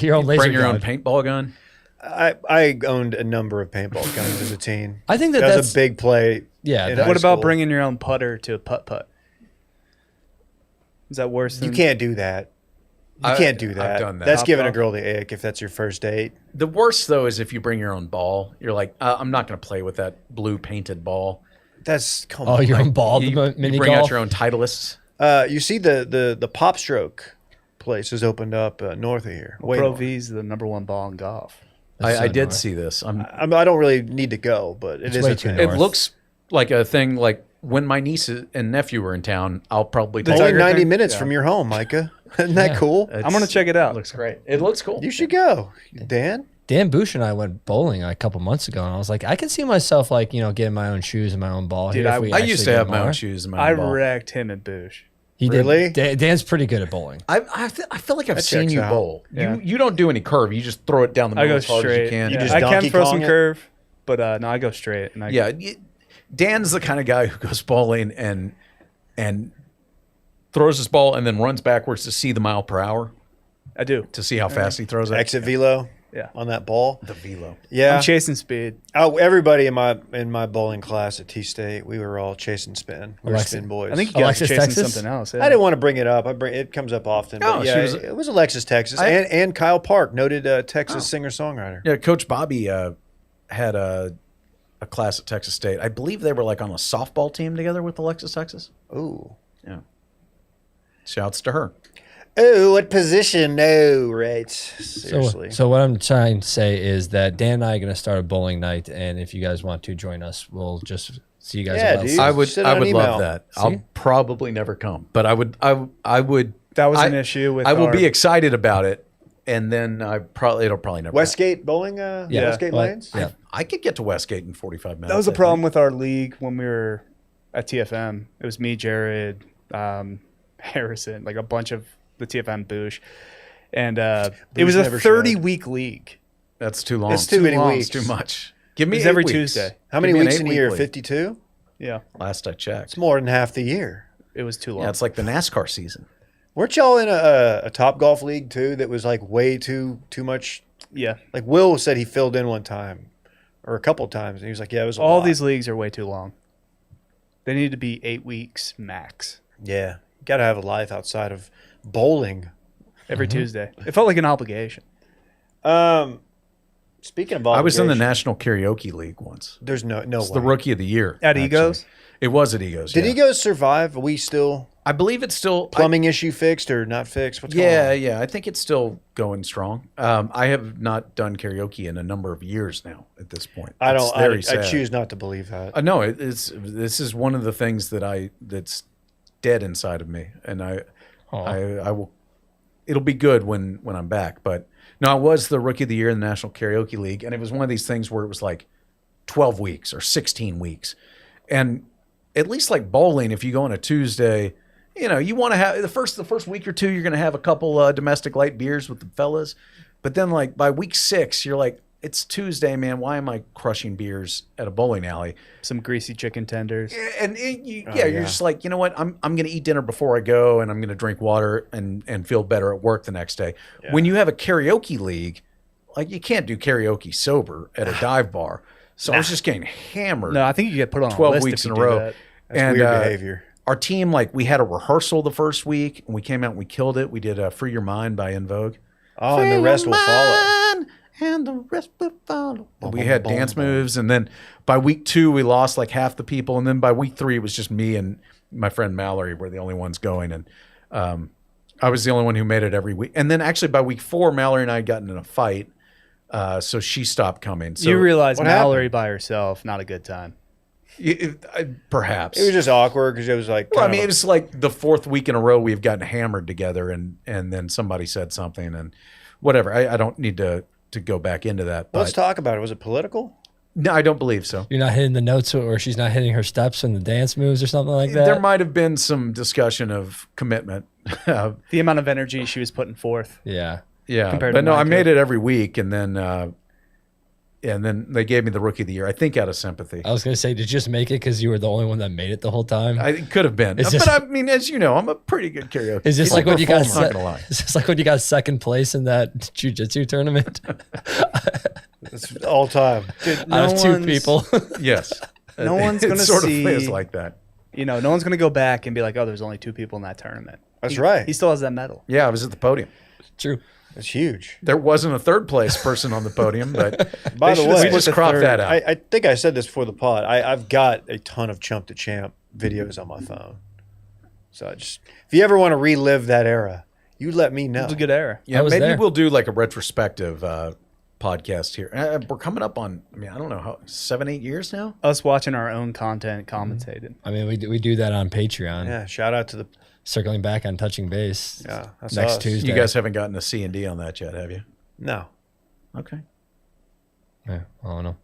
your own laser Bring your own gun. paintball gun. I owned a number of paintball guns as a teen. I think that that's was a big play. Yeah, in that- high What about school. bringing your own putter to a putt-putt? Is that worse than... You can't do that. You can't do that. I've done that. That's Top giving a golf? girl the ick if that's your first date. The worst though is if you bring your own ball. You're like, I'm not going to play with that blue painted ball. That's come Oh, on. your own ball, You, the mini you bring golf. out your own Titleists. You see the Pop Stroke place has opened up north of here. Way Pro north. V's the #1 ball in golf. That's I so did annoying. see this. I don't really need to go, but it It's is way a too thing. north. It looks like a thing. Like when my niece and nephew were in town, I'll probably The take Only Tiger 90 thing? minutes Yeah. from your home, Micah. Isn't that Yeah. cool? I'm going to check it out. Looks great. It looks cool. You should go, Dan. Dan Bush and I went bowling a couple months ago, and I was like, I can see myself like getting my own shoes and my own ball. Dude, here if I we I actually used to get have my more. own shoes and my I own ball. wrecked him at Boosh. He Really? did. Dan's pretty good at bowling. I feel like I've That seen checks you out. bowl. Yeah. You don't do any curve. You just throw it down the I middle go as hard as straight. you can. You Yeah. just I can Donkey throw Kong some it? curve, but no, I go straight. And Dan's the kind of guy who goes bowling and throws his ball and then runs backwards to see the mile per hour I do. to see how fast he throws it. Exit velo Yeah. on that ball. The velo. Yeah. I'm chasing speed. Oh, everybody in my bowling class at T State, we were all chasing spin. We were Alexis- spin boys. I think you guys Alexis, are chasing Texas? something else. I didn't want to bring it up. It comes up often. No, But she yeah, was- it was Alexis, Texas, and Kyle Park, noted Texas singer-songwriter. Yeah, Coach Bobby had a class at Texas State. I believe they were like on a softball team together with Alexis, Texas. Ooh. Yeah. Shouts to her. Oh, what position? No, right. Seriously. So what I'm trying to say is that Dan and I are going to start a bowling night, and if you guys want to join us, we'll just see you guys. Yeah, about dude. I would Send I an would email. love that. I'll probably never come, but I would That was I- an issue with I will our- be excited about it, and then it'll probably never Westgate bowling, Westgate well, lanes? yeah. I could get to Westgate in 45 minutes. That was the I problem think. with our league when we were at TFM. It was me, Jared, Harrison, like a bunch of the TFM Boosh. And it was a never showed. 30-week league. That's too long. It's too many long. weeks. It's too much. Give me It's 8 every weeks. Tuesday. How many Give me an weeks in a 8-week year? league. 52? Yeah, Last I checked. It's more than half the year. it was too long. Yeah, it's like the NASCAR season. Weren't y'all in a Top Golf league too that was like way too much? Yeah. Like Will said he filled in one time or a couple times. And he was like, yeah, it was a All lot. these leagues are way too long. They need to be 8 weeks max Yeah. You got to have a life outside of bowling. every Tuesday. It felt like an obligation. Speaking of I was in the obligation, National Karaoke League once. There's no It's way. the Rookie of the Year. At actually. Egos? It was at Egos. Did yeah. Egos survive? Are we still I believe it's still plumbing issue fixed or not fixed? What's going Yeah, on? yeah. I think it's still going strong. I have not done karaoke in a number of years now. At this point, I It's don't. very I sad. choose not to believe that. No, this is one of the things that's dead inside of me, and I will. It'll be good when I'm back. But no, I was the Rookie of the Year in the National Karaoke League, and it was one of these things where it was like 12 weeks or 16 weeks, and at least like bowling, if you go on a Tuesday, you want to have the first week or two, you're going to have a couple domestic light beers with the fellas, but then like by week 6, you're like, it's Tuesday, man. Why am I crushing beers at a bowling alley? Some greasy chicken tenders. And yeah. you're just like, you know what? I'm going to eat dinner before I go, and I'm going to drink water and feel better at work the next day. When you have a karaoke league, like you can't do karaoke sober at a dive bar. So I was just getting hammered. No, I think you get put on 12 a list weeks if in you a do row. that. That's weird behavior. Our team, like, we had a rehearsal the first week, and we came out and we killed it. We did "Free Your Mind" by In Vogue. Oh, and the rest will follow. And the rest will follow. We had dance moves, and then by week 2 we lost like half the people, and then by week 3 it was just me and my friend Mallory were the only ones going, and I was the only one who made it every week. And then actually by week 4, Mallory and I had gotten in a fight, so she stopped coming. So you realize what Mallory happened? by herself, not a good time. perhaps It was just awkward because it was like. Well, I kind mean, of it was like the 4th week in a row we've gotten hammered together, and then somebody said something, and whatever. I don't need to go back into that. But Let's talk about it. Was it political? no, I don't believe so. You're not hitting the notes, or she's not hitting her steps and the dance moves or something like that. There might have been some discussion of commitment. The amount of energy she was putting forth. Yeah. Yeah, Compared but to no, I Micah. made it every week, and then they gave me the Rookie of the Year. I think out of sympathy. I was gonna say, did you just make it because you were the only one that made it the whole time? It could have been, Is this- but I mean, as you know, I'm a pretty good karaoke. Is this I'm like a when you got performer, not gonna lie. is this like when you got second place in that jiu-jitsu tournament It's all time. Dude, out of 2 people? Yes, No one's It gonna sort of see- feels like that. No one's going to go back and be like, oh, there's only 2 people in that tournament. That's right. He still has that medal. Yeah, I was at the podium. True. It's huge. There wasn't a 3rd place person on the podium, but By they the should have way, just cropped that out. I think I said this before the pod. I've got a ton of Chump to Champ videos on my phone. So if you ever want to relive that era, you let me know. It was a good era. Yeah, I was maybe there. we'll do like a retrospective podcast here. We're coming up on, I mean, I don't know, how 7-8 years now? Us watching our own content commentated. I mean, we do that on Patreon. Yeah, shout out to the. Circling back on Touching Base. Yeah, that's next us. Tuesday. You guys haven't gotten a C&D on that yet, have you? No. Okay. Yeah, I don't know.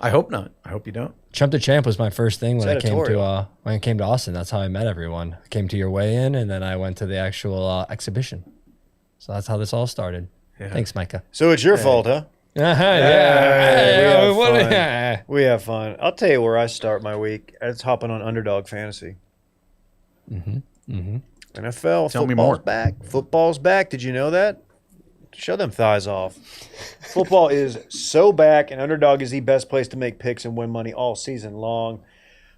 I hope not. I hope you don't. Trump the Champ was my first thing when It's I came to editorial. Austin. That's how I met everyone. I came to your weigh-in, and then I went to the actual exhibition. So that's how this all started. Yeah. Thanks, Micah. So it's your fault, huh? Yeah. Hey, we have fun. Yeah. We have fun. I'll tell you where I start my week. It's hopping on Underdog Fantasy. NFL. Tell me football's more. back. Football's back. Did you know that? Show them thighs off. Football is so back, and Underdog is the best place to make picks and win money all season long.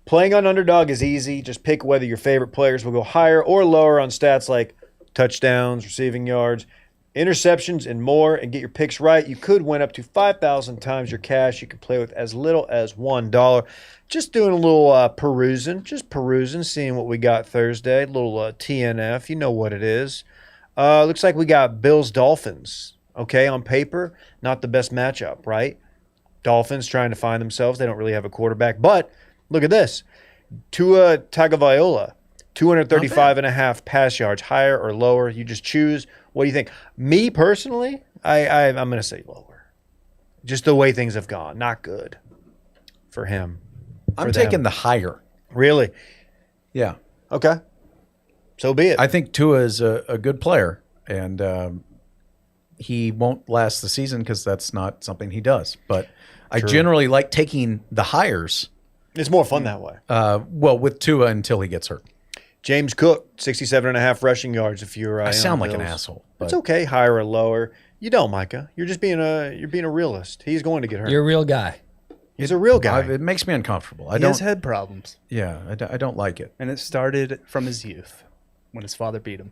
Playing on Underdog is easy. Just pick whether your favorite players will go higher or lower on stats like touchdowns, receiving yards, interceptions, and more, and get your picks right. You could win up to 5,000 times your cash. You can play with as little as $1. Just doing a little perusing, seeing what we got Thursday. A little TNF. You know what it is. Looks like we got Bills-Dolphins. Okay, on paper, not the best matchup, right? Dolphins trying to find themselves. They don't really have a quarterback. But look at this. Tua Tagovailoa, 235.5 pass yards, higher or lower. You just choose. What do you think? Me personally, I'm going to say lower. Just the way things have gone. Not good for him. I'm For them. taking the higher. Really? Yeah. Okay. So be it. I think Tua is a good player, and he won't last the season because that's not something he does. But I generally like taking the hires, It's more fun that way. with Tua until he gets hurt. James Cook, 67.5 rushing yards if you're I in sound on like an Bills. asshole. It's But okay, higher or lower. You don't, Micah. You're just being a realist. He's going to get hurt. You're a real guy. He's a real guy. it makes me uncomfortable. He has head problems. Yeah, I don't like it. And it started from his youth when his father beat him.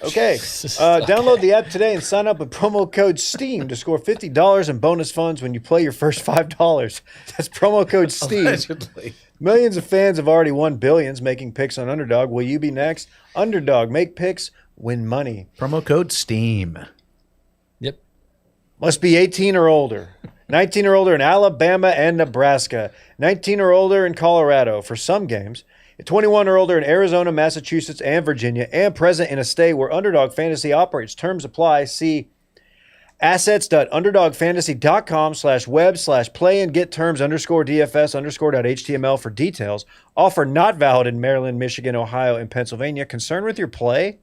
Okay. Download the app today and sign up with promo code STEAM to score $50 in bonus funds when you play your first $5. That's promo code STEAM. Allegedly. Millions of fans have already won billions making picks on Underdog. Will you be next? Underdog, make picks, win money. Promo code STEAM. Yep. Must be 18 or older. 19 or older in Alabama and Nebraska. 19 or older in Colorado for some games. 21 or older in Arizona, Massachusetts, and Virginia. And present in a state where Underdog Fantasy operates. Terms apply. See assets.underdogfantasy.com/web/play and get terms _DFS_.html for details. Offer not valid in Maryland, Michigan, Ohio, and Pennsylvania. Concerned with your play?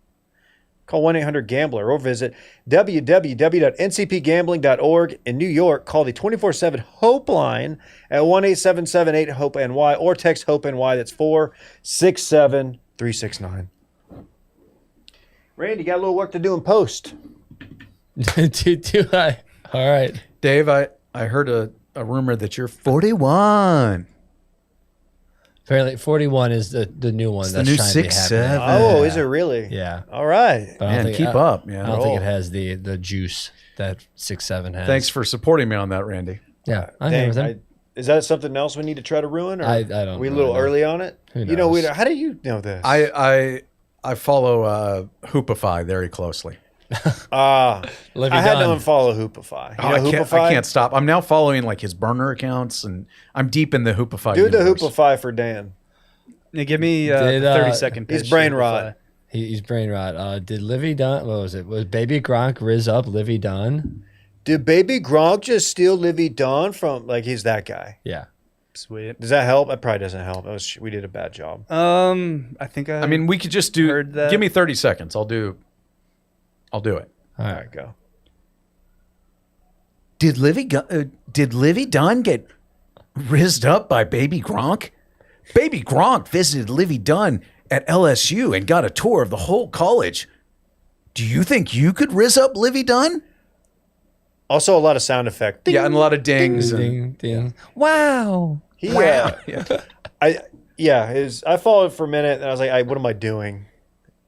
Call 1-800-GAMBLER or visit www.ncpgambling.org. In New York, call the 24/7 HOPE line at 1-877-8-HOPE-NY or text HOPE-NY. That's 467-369. Randy, got a little work to do in post. Do I? All right. Dave, I heard a rumor that you're 41. Apparently, 41 is the new one. It's that's the new trying to be 6'7". happening. Oh, is it really? Yeah. All right. But I don't Man, think- keep up, man. I don't think Roll. it has the juice that 6'7" has. Thanks for supporting me on that, Randy. Yeah, I'm here with him. Is that something else we need to try to ruin? Or I don't Are we a really little know. early on it? Who You know, knows? how do you know this? I follow Hoopify very closely. Livy I had to Dunn. unfollow Hoopify. You know I Hoopify? can't stop. I'm now following like his burner accounts, and I'm deep in the Hoopify. Do the universe. Hoopify for Dan. Yeah, give me Did, 30-second pitch. He's brain to rot. He's brain rot. Did Livy Dunn? What was it? Was Baby Gronk riz up Livy Dunn? Did Baby Gronk just steal Livy Dunn from, like, he's that guy? Yeah. Sweet. Does that help? That probably doesn't help. We did a bad job. I think I mean, we could just do. Heard that. Give me 30 seconds. I'll do it. All All right. right, go. Did Livy Dunn get rizzed up by Baby Gronk? Baby Gronk visited Livy Dunn at LSU and got a tour of the whole college. Do you think you could rizz up Livy Dunn? Also, a lot of sound effect. Yeah, and a lot of dings. Ding, ding. Wow. He, Wow. I followed for a minute and I was like, what am I doing?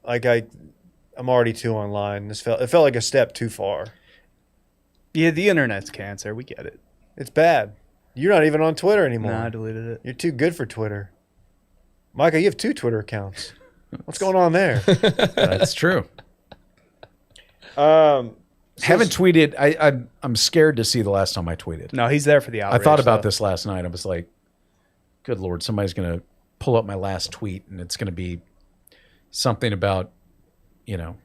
Like I'm already too online. It felt like a step too far. Yeah, the internet's cancer. We get it. It's bad. You're not even on Twitter anymore. Nah, I deleted it. You're too good for Twitter. Micah, you have 2 Twitter accounts. What's going on there? That's true. So Haven't tweeted. I'm scared to see the last time I tweeted. No, he's there for the I outrage. thought about though. this last night. I was like, good Lord, somebody's going to pull up my last tweet and it's going to be something about, Oppan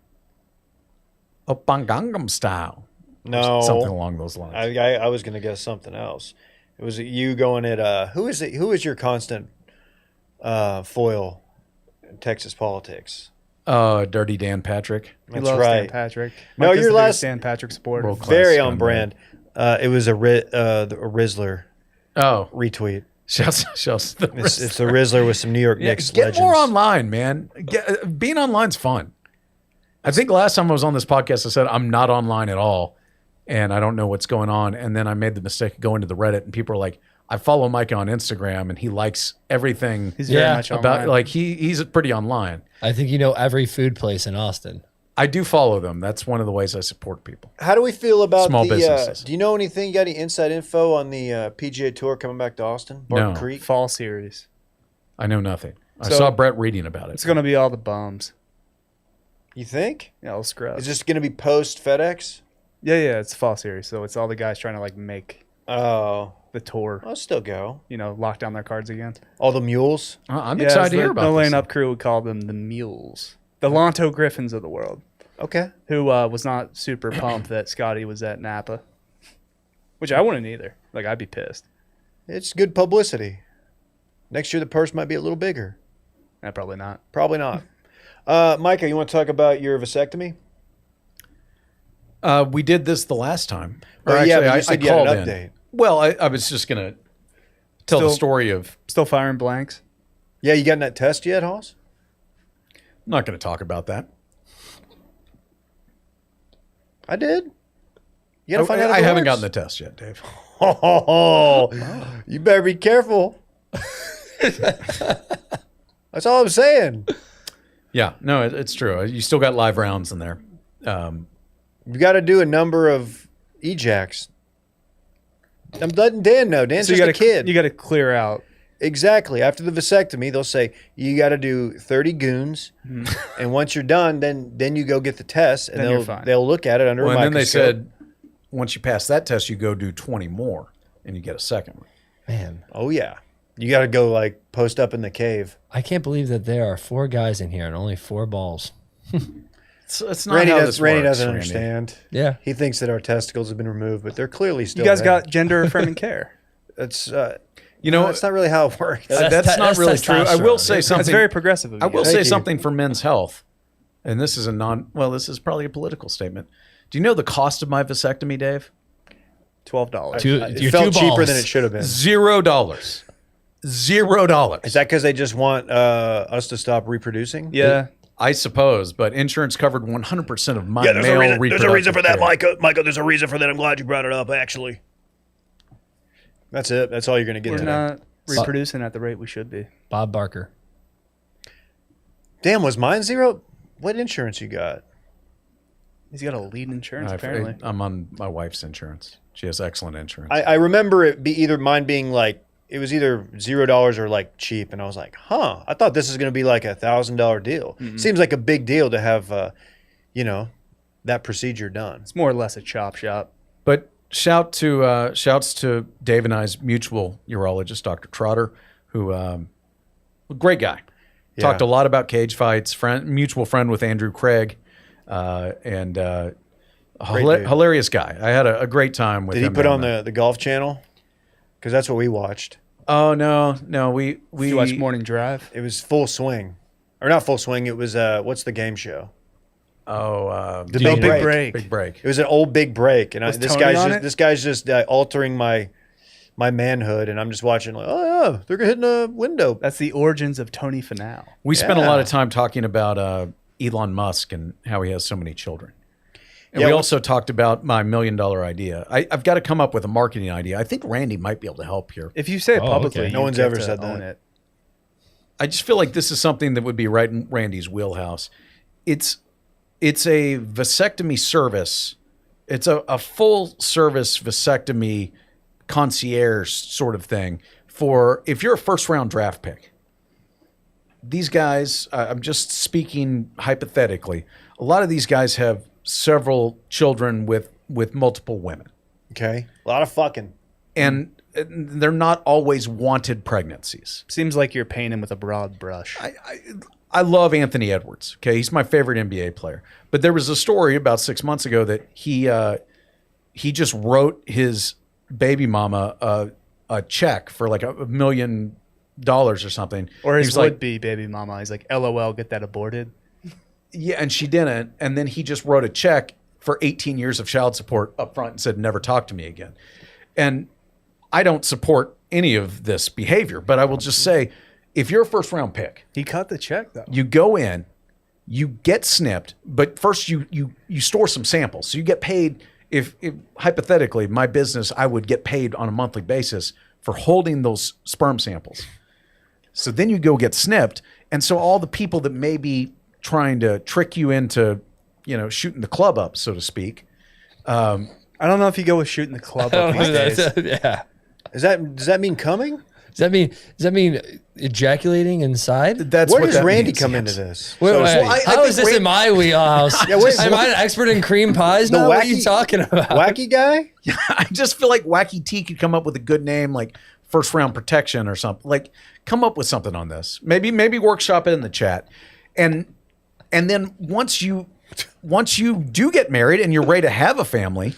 Gangnam Style. No. Something along those lines. I was going to guess something else. It was you going at who is your constant foil in Texas politics? Dirty Dan Patrick. He That's loves right. Dan Patrick. No, Mike is your the biggest last- Dan Patrick supporter. World class Very on scumbag. brand. It was a Rizzler Oh, retweet. shouts the It's the Rizzler with some New York Yeah, Knicks get legends. more online, man. Being online's fun. I think last time I was on this podcast, I said I'm not online at all, and I don't know what's going on. And then I made the mistake of going to the Reddit, and people are like, "I follow Micah on Instagram, and he likes everything He's very Yeah, much about online. like he's pretty online." I think you know every food place in Austin. I do follow them. That's one of the ways I support people. How do we feel about Small the? businesses. Do you know anything? You got any inside info on the PGA Tour coming back to Austin? Barton No. Creek. fall series. I know nothing. I So- saw Brett reading about it. It's gonna be all the bums. You think? Yeah, all scrubs. Is this going to be post FedEx? Yeah, it's fall series, so it's all the guys trying to like make Oh, the tour. I'll still go. Lock down their cards again. All the mules. I'm excited to hear about the this. lane-up crew would call them the Mules, the Lonto Griffins of the world, Okay. who was not super pumped that Scotty was at Napa, which I wouldn't either. Like I'd be pissed. It's good publicity. Next year the purse might be a little bigger. Probably not. Probably not. Micah, you want to talk about your vasectomy? We did this the last time. Oh, Or yeah, actually, but you said you had an called in. update. Well, I was just going to tell the Still- story of. Still firing blanks. Yeah, you gotten that test yet, Hoss? I'm not going to talk about that. I did. You gotta find out. If I it haven't works. gotten the test yet, Dave. Oh, you better be careful. That's all I'm saying. Yeah, no, it's true. You still got live rounds in there. You got to do a number of ejacs. I'm letting Dan know. Dan's So you just got a kid. You got to clear out. Exactly. After the vasectomy, they'll say you got to do 30 goons, and once you're done, then you go get the test, and Then you're fine. they'll look at it under Well, a and then they microscope. said once you pass that test, you go do 20 more, and you get a second one. Man, "Oh yeah, you got to go like post up in the cave." I can't believe that there are 4 guys in here and only 4 balls. It's not Randy, how this Randy works, doesn't Randy. understand. Yeah. He thinks that our testicles have been removed, but they're clearly still. You guys there. got gender affirming care. That's You know, that's not really how it works. That's that's not that's really true. I will testosterone. say That's something. very progressive of you. I will guys. say you. something for men's health, and this is this is probably a political statement. Do you know the cost of my vasectomy, Dave? $12. It Your felt 2 cheaper balls. than it should have been. $0. $0. Is that because they just want us to stop reproducing? Yeah. I suppose, but insurance covered 100% of my male reproductive care. Micah. There's a reason for that. I'm glad you brought it up. Actually, that's it. That's all you're going to get We're today. not reproducing at the rate we should be. Bob Barker. Damn, was mine 0? What insurance you got? He's got a lead insurance, apparently. I'm on my wife's insurance. She has excellent insurance. I remember it be either mine being like, it was either $0 or like cheap. And I was like, huh, I thought this is going to be like $1,000 deal. Seems like a big deal to have, you know, that procedure done. It's more or less a chop shop. But shouts to Dave and I's mutual urologist, Dr. Trotter, who great guy. Yeah. Talked a lot about cage fights. Mutual friend with Andrew Craig, and hilarious guy. I had a great time with him. Did he put on the Golf Channel? Because that's what we watched. Oh no, we You watch Morning Drive? It was Full Swing, or not Full Swing. It was what's the game show? The Big Break. Big Break. It was an old Big Break, and Was this Tony guy's on just it? this guy's just altering my manhood, and I'm just watching like, oh yeah, they're hitting a window. That's the origins of Tony Finau. We spent a lot Yeah. of time talking about Elon Musk and how he has so many children. And Yeah, we well- also talked about my $1 million idea. I've got to come up with a marketing idea. I think Randy might be able to help here. If you say it Oh, publicly, okay. you No one's get ever to said own that. it. I just feel like this is something that would be right in Randy's wheelhouse. It's a vasectomy service. It's a full service vasectomy concierge sort of thing for if you're a first round draft pick. These guys, I'm just speaking hypothetically, a lot of these guys have several children with multiple women. Okay, a lot of fucking. And they're not always wanted pregnancies. Seems like you're painting with a broad brush. I love Anthony Edwards. Okay, he's my favorite NBA player. But there was a story about 6 months ago that he just wrote his baby mama a check for like $1 million or something. Or He his was like, would-be baby mama. He's like, LOL, get that aborted. yeah, and she didn't. And then he just wrote a check for 18 years of child support up front and said, never talk to me again. And I don't support any of this behavior, but I will just say, if you're a first round pick, He cut the check, though. you go in, you get snipped, but first you store some samples. So you get paid, if hypothetically, my business, I would get paid on a monthly basis for holding those sperm samples. So then you go get snipped. And so all the people that may be trying to trick you into, shooting the club up, so to speak. I don't know if you go with shooting the club up these days. Yeah. Does that mean coming? Does that mean ejaculating inside? That's Where what does that Randy means, come yes. into this? Wait, So- wait. I How think is this in my wheelhouse? Yeah, wait, Am I an expert in cream pies now? What are you talking about? Wacky guy? I just feel like Wacky T could come up with a good name, like first round protection or something. Like, come up with something on this. Maybe workshop it in the chat, and then once you do get married and you're ready to have a family,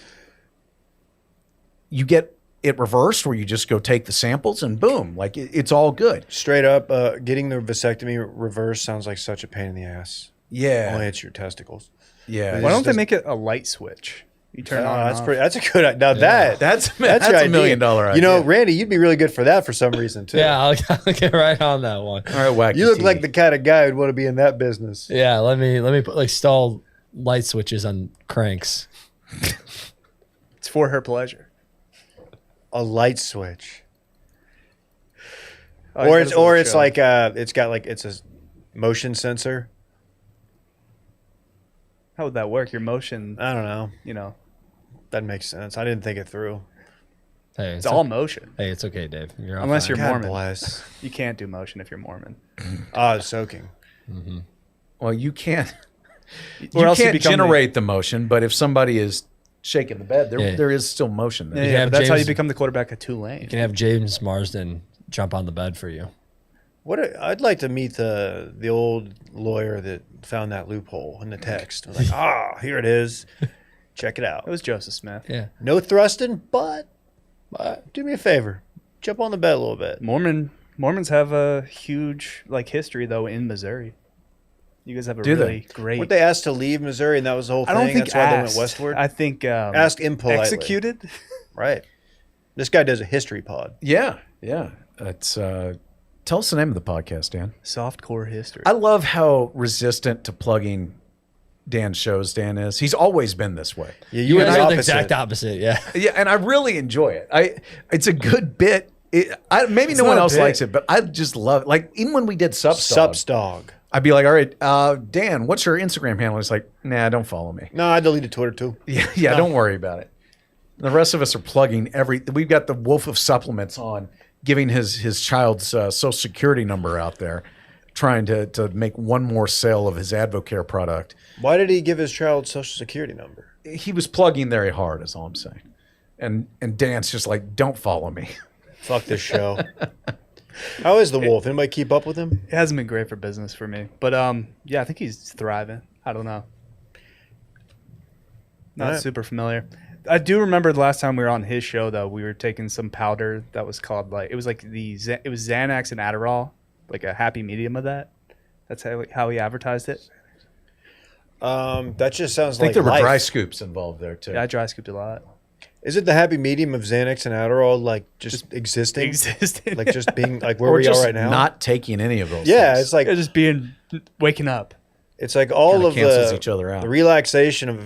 you get it reversed, where you just go take the samples and boom, like it's all good. Straight up, getting the vasectomy reversed sounds like such a pain in the ass. Yeah, Only it's your testicles. yeah. Why don't they doesn't- make it a light switch? You turn it on. That's and pretty. off. That's a good. Now That's your a $1 idea. million idea. You know, Randy, you'd be really good for that for some reason too. Yeah, I'll get right on that one. All right, Wacky You look T. like the kind of guy who'd want to be in that business. Yeah, let me put like stall light switches on cranks. It's for her pleasure. A light switch, Oh, he's or got it's his little show. like it's got like it's a motion sensor. How would that work? Your motion, I don't know. that That makes sense. I didn't think it through. Hey, it's all motion. Hey, it's okay, Dave. You're on Unless fine. you're God Mormon. bless. You can't do motion if you're Mormon. Soaking. Well, you can't. Or You else you can't become generate the motion, but if somebody is shaking the bed, Yeah. there is still motion there. Yeah, You have but that's how you James- become the quarterback of Tulane. You can have James Marsden jump on the bed for you. I'd like to meet the old lawyer that found that loophole in the text. I was like, here it is. Check it out. It was Joseph Smith. Yeah. No thrusting, but do me a favor. Jump on the bed a little bit. Mormons have a huge history though in Missouri. You guys have a Do they? really great. Weren't they asked to leave Missouri and that was the whole I thing? don't think That's why they went asked. westward? I think Asked impolitely. executed. Right. This guy does a history pod. Yeah. It's tell us the name of the podcast, Dan. Softcore history. I love how resistant to plugging Dan's shows Dan is. He's always been this way. Yeah, You were guys the are the opposite. exact opposite. Yeah. Yeah, and I really enjoy it. It's a good bit. Maybe It's no one not a else bit. likes it, but I just love it. Like even when we did Substog. Substog. I'd be like, all right, Dan, what's your Instagram handle? He's like, nah, don't follow me. No, I deleted Twitter too. Yeah, don't worry about it. The rest of us are plugging we've got the Wolf of Supplements on, giving his child's social security number out there, trying to make one more sale of his Advocare product. Why did he give his child social security number? He was plugging very hard, is all I'm saying. And Dan's just like, don't follow me. Fuck this show. How is the Wolf? Anybody keep up with him? It hasn't been great for business for me, but yeah, I think he's thriving. I don't know. Not Right. super familiar. I do remember the last time we were on his show though. We were taking some powder that was called it was Xanax and Adderall, like a happy medium of that. That's how he advertised it. That just sounds I think like there were life. dry scoops involved there too. Yeah, I dry scooped a lot. Is it the happy medium of Xanax and Adderall, like just existing? Existed. Like just being like where or we just are right now? not taking any of those. Yeah, things. it's like just waking up. it's like all Kinda of cancels each other out. the relaxation of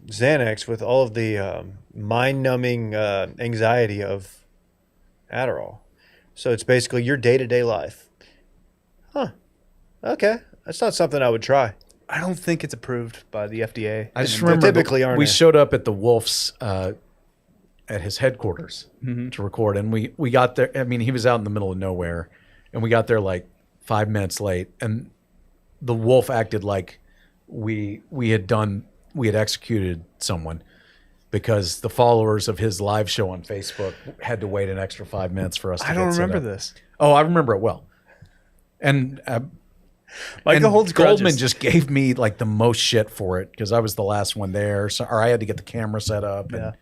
Xanax with all of the mind-numbing anxiety of Adderall. So it's basically your day-to-day life. Huh. Okay. That's not something I would try. I don't think it's approved by the FDA. I just They remember typically aren't we they? showed up at the Wolf's at his headquarters to record, and we got there. I mean, he was out in the middle of nowhere, and we got there like 5 minutes late, and the Wolf acted like we had executed someone because the followers of his live show on Facebook had to wait an extra 5 minutes for us to I don't get set remember up. this. Oh, I remember it well. And Michael holds Goldman grudges. just gave me like the most shit for it because I was the last one there, or I had to get the camera set up, and Yeah.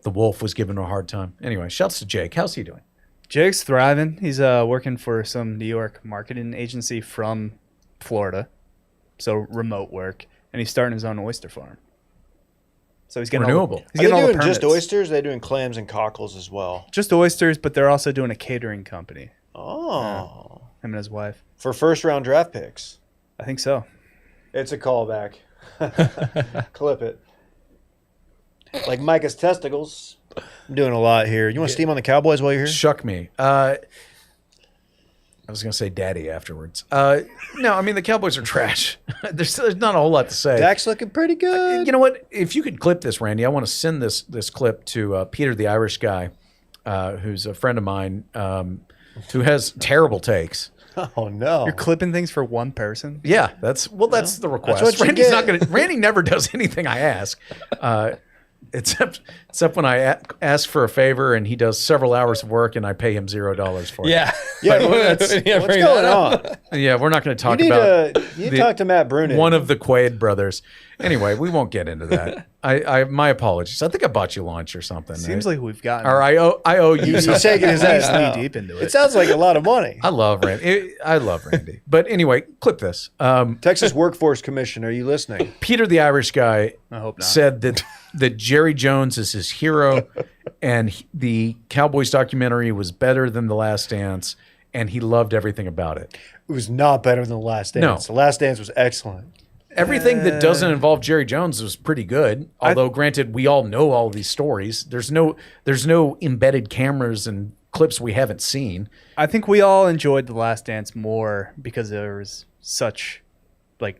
the Wolf was giving him a hard time. Anyway, shouts to Jake. How's he doing? Jake's thriving. He's working for some New York marketing agency from Florida, so remote work, and he's starting his own oyster farm. So he's getting Renewable. All, he's Are getting they all the doing just permits. oysters? They're doing clams and cockles as well. Just oysters, but they're also doing a catering company. Oh. Him and his wife. For first-round draft picks. I think so. It's a callback. Clip it. Like Micah's testicles. I'm doing a lot here. You want to steam on the Cowboys while you're here? Shuck me. I was going to say daddy afterwards. No, I mean, the Cowboys are trash. There's not a whole lot to say. Dak's looking pretty good. You know what? If you could clip this, Randy, I want to send this clip to Peter, the Irish guy, who's a friend of mine, who has terrible takes. Oh no! You're clipping things for one person? Yeah, that's the request. what you Randy's get. not going to. Randy never does anything I ask, except when I ask for a favor and he does several hours of work and I pay him $0 for it. Yeah. Yeah, what's Yeah, going bring that on? Yeah, we're not going to You talk need about to talk to Matt Brunin. one of the Quaid brothers. Anyway, we won't get into that. I my apologies. I think I bought you lunch or something. Seems like we've gotten or I owe you. He's something. taking his ass knee now. deep into It it. sounds like a lot of money. I love Randy. I love Randy. But anyway, clip this. Texas Workforce Commission, are you listening? Peter, the Irish guy, I hope not. said that Jerry Jones is his hero, and the Cowboys documentary was better than The Last Dance, and he loved everything about it. It was not better than The Last Dance. No. The Last Dance was excellent. Everything that doesn't involve Jerry Jones was pretty good. Although, granted, we all know all these stories. There's no embedded cameras and clips we haven't seen. I think we all enjoyed The Last Dance more because there was such, there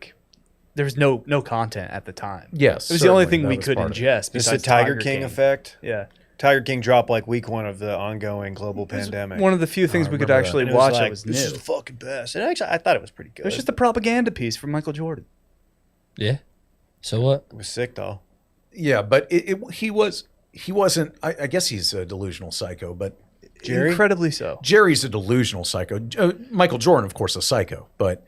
was no content at the time. Yes, It was the only certainly thing that we was could part of it. ingest. It's the besides Tiger King effect. Yeah. Tiger King dropped like week one of the ongoing global pandemic. One of the few things we could remember that. actually And it watch was that like, was this new. is the fucking best. And actually, I thought it was pretty good. It was just a propaganda piece from Michael Jordan. Yeah. So what? It was sick though. Yeah, but he wasn't. I guess he's a delusional psycho, but Jerry? Incredibly so. Jerry's a delusional psycho. Michael Jordan, of course, a psycho, but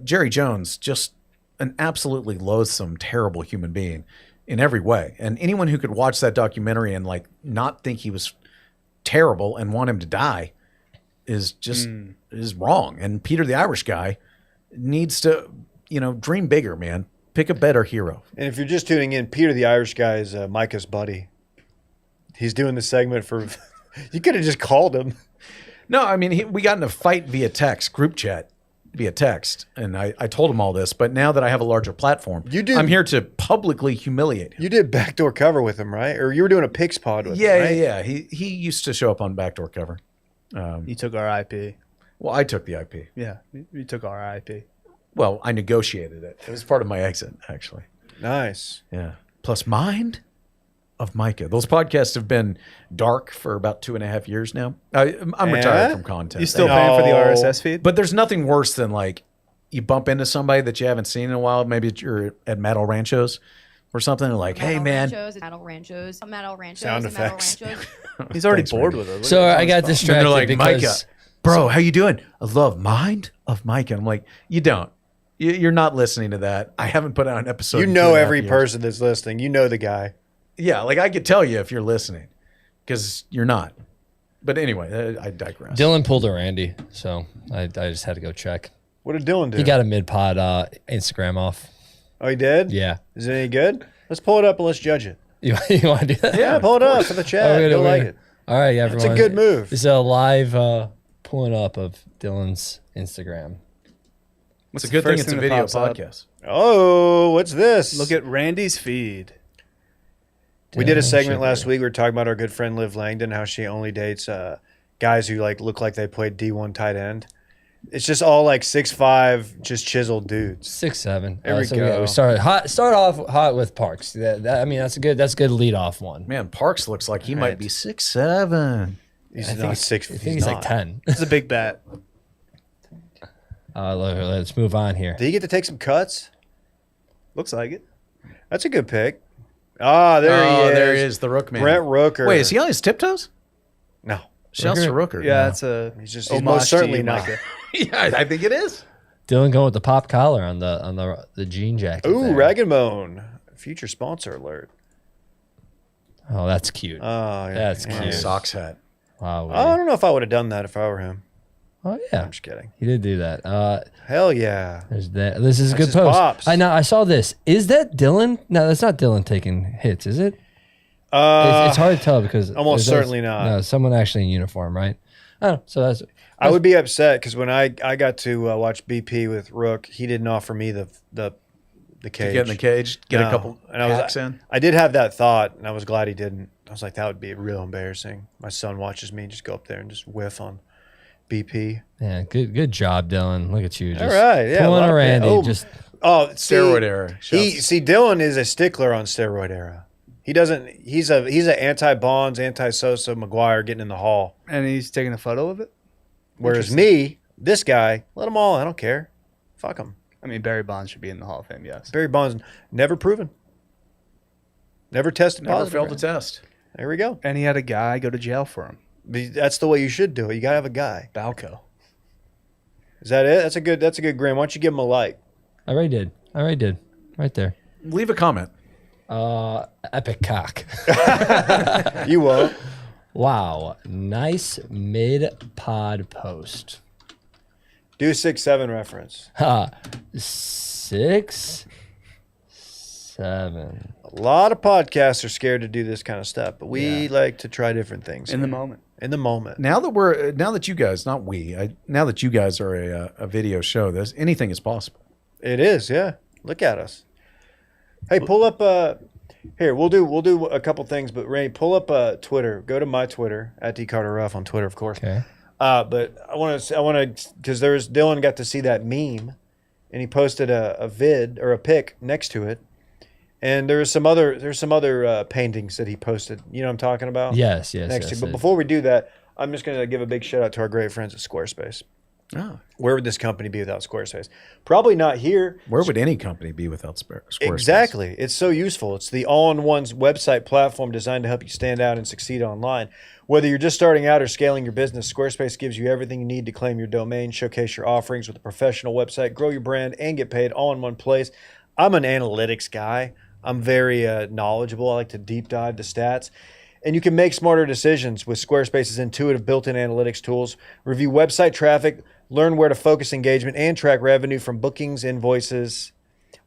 Jerry Jones, just an absolutely loathsome, terrible human being in every way. And anyone who could watch that documentary and not think he was terrible and want him to die is just is wrong. And Peter, the Irish guy, needs to dream bigger, man. Pick a better hero. And if you're just tuning in, Peter the Irish guy is Micah's buddy. He's doing the segment for. You could have just called him. No, I mean, we got in a fight via text, group chat via text, and I told him all this. But now that I have a larger platform, I'm here to publicly humiliate him. You did backdoor cover with him, right? Or you were doing a Pix pod with him, right? Yeah. He used to show up on backdoor cover. You took our IP. Well, I took the IP. Yeah. You took our IP. Well, I negotiated it. It was part of my exit, actually. Nice. Yeah. Plus Mind of Micah. Those podcasts have been dark for about 2.5 years now. I'm retired from content. You still paying for the No. RSS feed? But there's nothing worse than like you bump into somebody that you haven't seen in a while. Maybe you're at Metal Ranchos or something. And like, hey, man. Metal Ranchos. Sound effects. He's already Thanks, bored Randy. with it. So I got And distracted they're like, because Micah, bro, how you doing? I love Mind of Micah. I'm like, you don't. You're not listening to that. I haven't put out an episode. You in know 2.5 every years. person that's listening. You know the guy. Yeah, like I could tell you if you're listening, because you're not. But anyway, I digress. Dillon pulled a Randy, so I just had to go check. What did Dillon do? He got a mid-pod Instagram off. Oh, he did? Yeah. Is it any good? Let's pull it up and let's judge it. You want to do that? Yeah, pull it up for the chat. We're You'll gonna- like it. All right, everyone. It's a good move. This is a live pulling up of Dillon's Instagram. It's a the good thing first it's a thing that video pops up? podcast. Oh, what's this? Look at Randy's feed. We did a Dillon segment last Sugar. week. We were talking about our good friend Liv Langdon, how she only dates guys who like look like they played D1 tight end. It's just all like 6'5", just chiseled dudes. 6'7". There we so go. We started hot. Start off hot with Parks. I mean, that's a good lead off one. Man, Parks looks like he Right. might be 6'7". He's I think not he's- 6. I think he's like 10. It's a big bat. Let's move on here. Did he get to take some cuts? Looks like it. That's a good pick. Ah, there he is. There he is, the Rook man. Brent Rooker. Wait, is he on his tiptoes? No. Shouts to Rooker. Yeah, it's a. He's homage most to certainly you, not. Micah. yeah, I think it is. Dillon going with the pop collar on the jean jacket. Ooh, there. Rag & Bone. Future sponsor alert. Oh, that's cute. Oh, yeah. That's yeah. cute. Socks hat. Wow. I don't know if I would have done that if I were him. Oh yeah, I'm just kidding. he did do that. Hell yeah. There's that. This is a good his post. pops. I saw this. Is that Dillon? No, that's not Dillon taking hits, is it? It's hard to tell because almost there's- certainly not. No, someone actually in uniform, right? Oh, so that's. I would be upset because when I got to watch BP with Rook, he didn't offer me the cage. Get in the cage, get a No. couple And hacks in. I did have that thought, and I was glad he didn't. I was like, that would be real embarrassing. My son watches me just go up there and just whiff on BP. Yeah, good job, Dillon. Look at you. Just All right, yeah, a pulling lot a of Randy. oh, Just Oh, see, Steroid era. Dillon is a stickler on steroid era. He doesn't. He's an anti-Bonds, anti-Sosa, McGuire getting in the hall. And he's taking a photo of it. Whereas me, this guy, let them all. I don't care. Fuck them. I mean, Barry Bonds should be in the Hall of Fame. Yes. Barry Bonds never proven. Never tested Never positive. failed a test. There we go. And he had a guy go to jail for him. That's the way you should do it. You gotta have a guy. Balco. Is that it? That's a good Graham. Why don't you give him a like? I already did. Right there. Leave a comment. Epic cock. You won't. Wow. Nice mid-pod post. Do a 6'7" reference. 6, 7. A lot of podcasts are scared to do this kind of stuff, but we like to try different things In the here. moment. In the moment. Now that you guys, not we, now that you guys are a video show, anything is possible. It is, yeah. Look at us. Hey, pull up. Here, we'll do a couple things, but Ray, pull up Twitter. Go to my Twitter at DCarterRuff on Twitter, of course. Okay. But I want to, because Dillon got to see that meme, and he posted a vid or a pic next to it, and there's some other paintings that he posted. You know what I'm talking about? Yes. Next to. yes. But before we do that, I'm just going to give a big shout out to our great friends at Squarespace. Oh. Where would this company be without Squarespace? Probably not here. Where would any company be without Squarespace? Exactly. It's so useful. It's the all-in-one website platform designed to help you stand out and succeed online. Whether you're just starting out or scaling your business, Squarespace gives you everything you need to claim your domain, showcase your offerings with a professional website, grow your brand, and get paid all in one place. I'm an analytics guy. I'm very knowledgeable. I like to deep dive the stats. And you can make smarter decisions with Squarespace's intuitive built-in analytics tools. Review website traffic, learn where to focus engagement, and track revenue from bookings, invoices,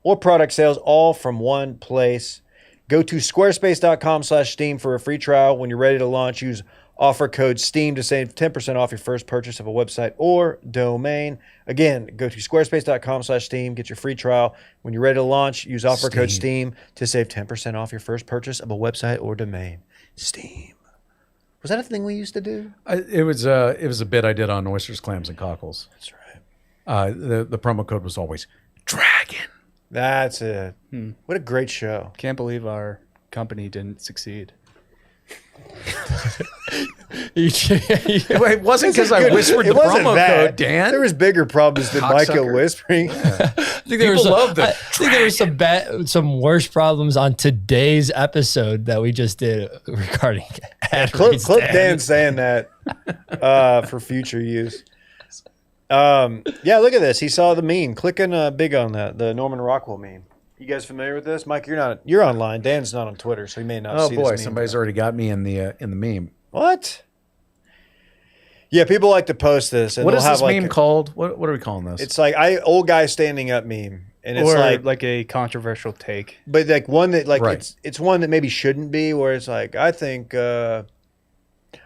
or product sales, all from one place. Go to squarespace.com/steam for a free trial. When you're ready to launch, use offer code STEAM to save 10% off your first purchase of a website or domain. Again, go to squarespace.com/steam, get your free trial. When you're ready to launch, use offer code STEAM to save 10% off your first purchase of a website or domain. Steam. Was that a thing we used to do? It was a bit I did on oysters, clams, and cockles. That's right. the promo code was always Dragon. That's it. What a great show. Can't believe our company didn't succeed. It wasn't because I whispered the promo code, Dan. There was bigger problems than Micah Cocksucker. whispering. I think there was some worse problems on today's episode that we just did regarding ad Clip reads, Dan saying that for future use. Yeah, look at this. He saw the meme. Clicking big on that, the Norman Rockwell meme. You guys familiar with this? Mike, you're online. Dan's not on Twitter, so he may not see this meme. Somebody's already got me in the meme. What? Yeah, people like to post this. And What they'll is have this meme called? What are we calling this? It's like old guy standing up meme. And it's Or like a controversial take. but like one that like Right. it's one that maybe shouldn't be, where it's like I think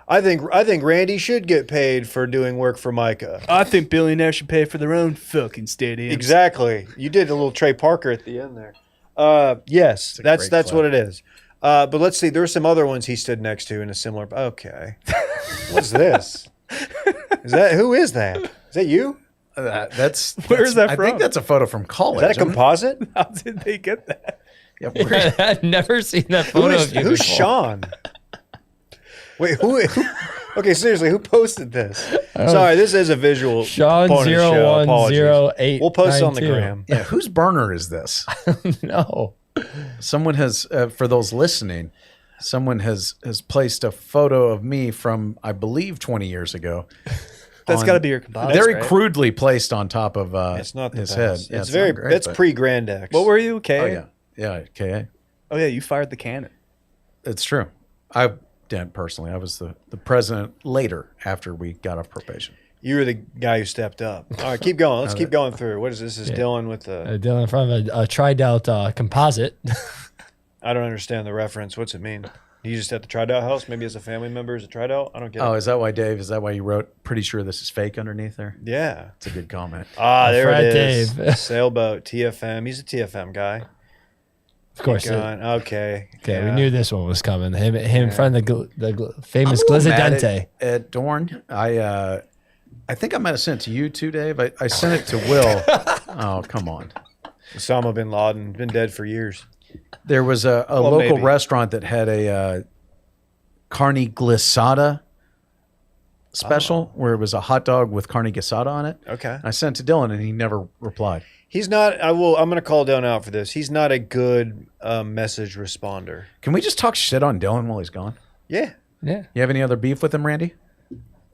Randy should get paid for doing work for Micah. I think billionaires should pay for their own fucking stadiums. Exactly. You did a little Trey Parker at the end there. Yes, a that's great clip. what it is. But let's see. There were some other ones he stood next to in a similar. Okay, what's this? Who is that? Is that you? That's Where's that I from? think that's a photo from Is college. that a composite? How did they get that? Yeah, where- I've never seen that photo of you Who's before. Sean? Wait, who? Okay, seriously, who posted this? Sorry, this is a visual. Sean part of the show. Apologies. 0108. We'll post it on the gram. yeah, whose burner is this? No. Someone has, for those listening, someone has placed a photo of me from, I believe, 20 years ago. That's on- got to be your composite. very right? crudely placed on top of It's not the his best. head. Yeah, It's not very. great, That's but- pre-Grandex. What were you, K? Oh yeah, yeah, KA. Oh yeah, you fired the cannon. It's true. I didn't personally. I was the president later after we got off probation. You were the guy who stepped up. All right, keep going. Let's keep going through. What is this? This is Dillon with the. Dillon from a tried-out composite. I don't understand the reference. What's it mean? You just at the Tried-Out house? Maybe as a family member as a Tried-Out? I don't get Oh, it. is that why, Dave? Is that why you wrote, pretty sure this is fake underneath there? Yeah. It's a good comment. Ah, there Frat it is. Dave. Sailboat, TFM. He's a TFM guy. Of course. Going. Okay. Okay, yeah. we knew this one was coming. Him in front of the famous I'm a little mad Glizzadente. at Dorn. I think I might have sent it to you too, Dave. I sent it to Will. Oh, come on. Osama bin Laden. Been dead for years. There was a local maybe. restaurant that had a carne glissata special where it was a hot dog with carne glissata on it. Okay. I sent it to Dylan and he never replied. He's not. I'm going to call Dillon out for this. He's not a good message responder. Can we just talk shit on Dylan while he's gone? Yeah. Yeah. You have any other beef with him, Randy?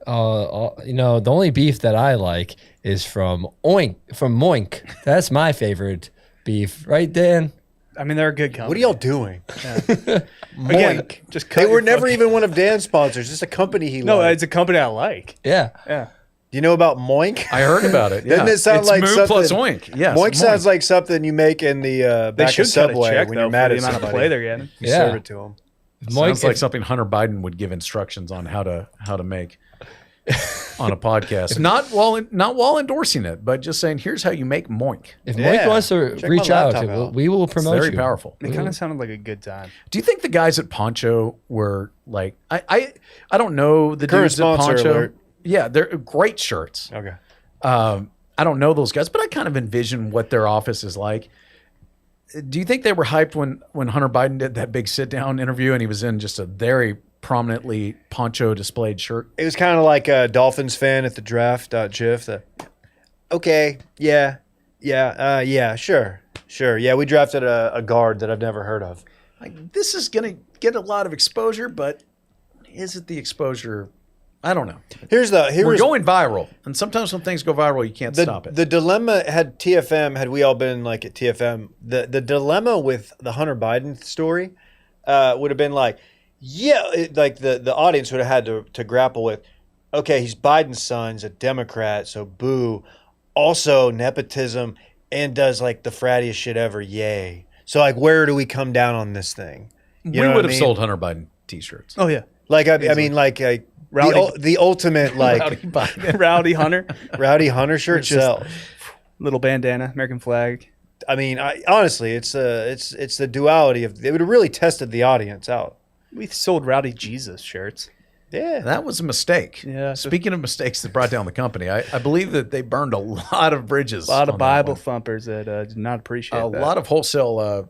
The only beef that I like is from Moink. That's my favorite beef, right, Dan? I mean, they're a good company. What are y'all doing? Again, Moink. just They cut were your never fucking- even one of Dan's sponsors. Just a company he No, liked. it's a company I like. Yeah. Yeah. Do you know about Moink? I heard about it. Yeah. Doesn't it sound it's like Moo something? plus Oink. Yes, Moink sounds like something you make in the They back should of cut a Subway check when though you're mad for at the amount of somebody. play they're getting. You Yeah. serve it to them. Sounds like something Hunter Biden would give instructions on how to make on a podcast. Not while endorsing it, but just saying, here's how you make Moink. If Yeah. Moink wants to Check my reach out, laptop out. we will It's promote very you. powerful. It kind of sounded like a good time. Do you think the guys at Poncho were like I don't know the Current dudes at sponsor Poncho. alert. Yeah, they're great shirts. Okay. I don't know those guys, but I kind of envision what their office is like. Do you think they were hyped when Hunter Biden did that big sit down interview and he was in just a very prominently Poncho displayed shirt? It was kind of like a Dolphins fan at the draft.gif. Okay, yeah, sure. Yeah, we drafted a guard that I've never heard of. Like, this is going to get a lot of exposure, but is it the exposure? I don't know. We're We're going viral, and sometimes when things go viral, you can't stop it. The dilemma had we all been like at TFM, the dilemma with the Hunter Biden story would have been like, the audience would have had to grapple with, okay, he's Biden's son, he's a Democrat, so boo. Also nepotism and does like the frattiest shit ever, yay. So like, where do we come down on this thing? You know we what would I have mean? sold Hunter Biden T-shirts. Oh yeah, Like I mean, like Rowdy- the ultimate like Rowdy Biden. Rowdy Hunter, Rowdy Hunter shirt Just- sell. little bandana, American flag. I mean, honestly, it's the duality of. It would have really tested the audience out. We sold Rowdy Jesus shirts. Yeah. That was a mistake. Yeah. Speaking of mistakes that brought down the company, I believe that they burned a lot of bridges. A lot of on that Bible one. thumpers that did not appreciate A that. lot of wholesale,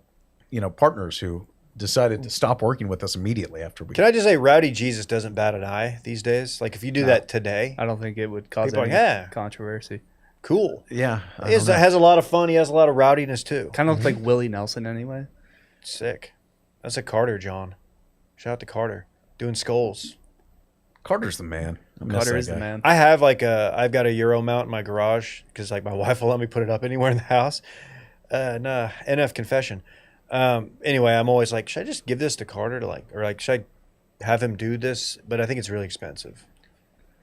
partners who decided to stop working with us immediately after we. Can I just say, Rowdy Jesus doesn't bat an eye these days? Like, if you do that today, I don't think it would cause People are any like, "Yeah." controversy. cool. Yeah, He has a lot of fun. He has a lot of rowdiness, too. Kind of looks like Willie Nelson anyway. Sick. That's a Carter, John. Shout out to Carter. Doing skulls. Carter's the man. I miss Carter that is the guy. man. I have I've got a Euro mount in my garage because my wife will let me put it up anywhere in the house. Nah, NF confession. Anyway, I'm always like, should I just give this to Carter should I have him do this? But I think it's really expensive.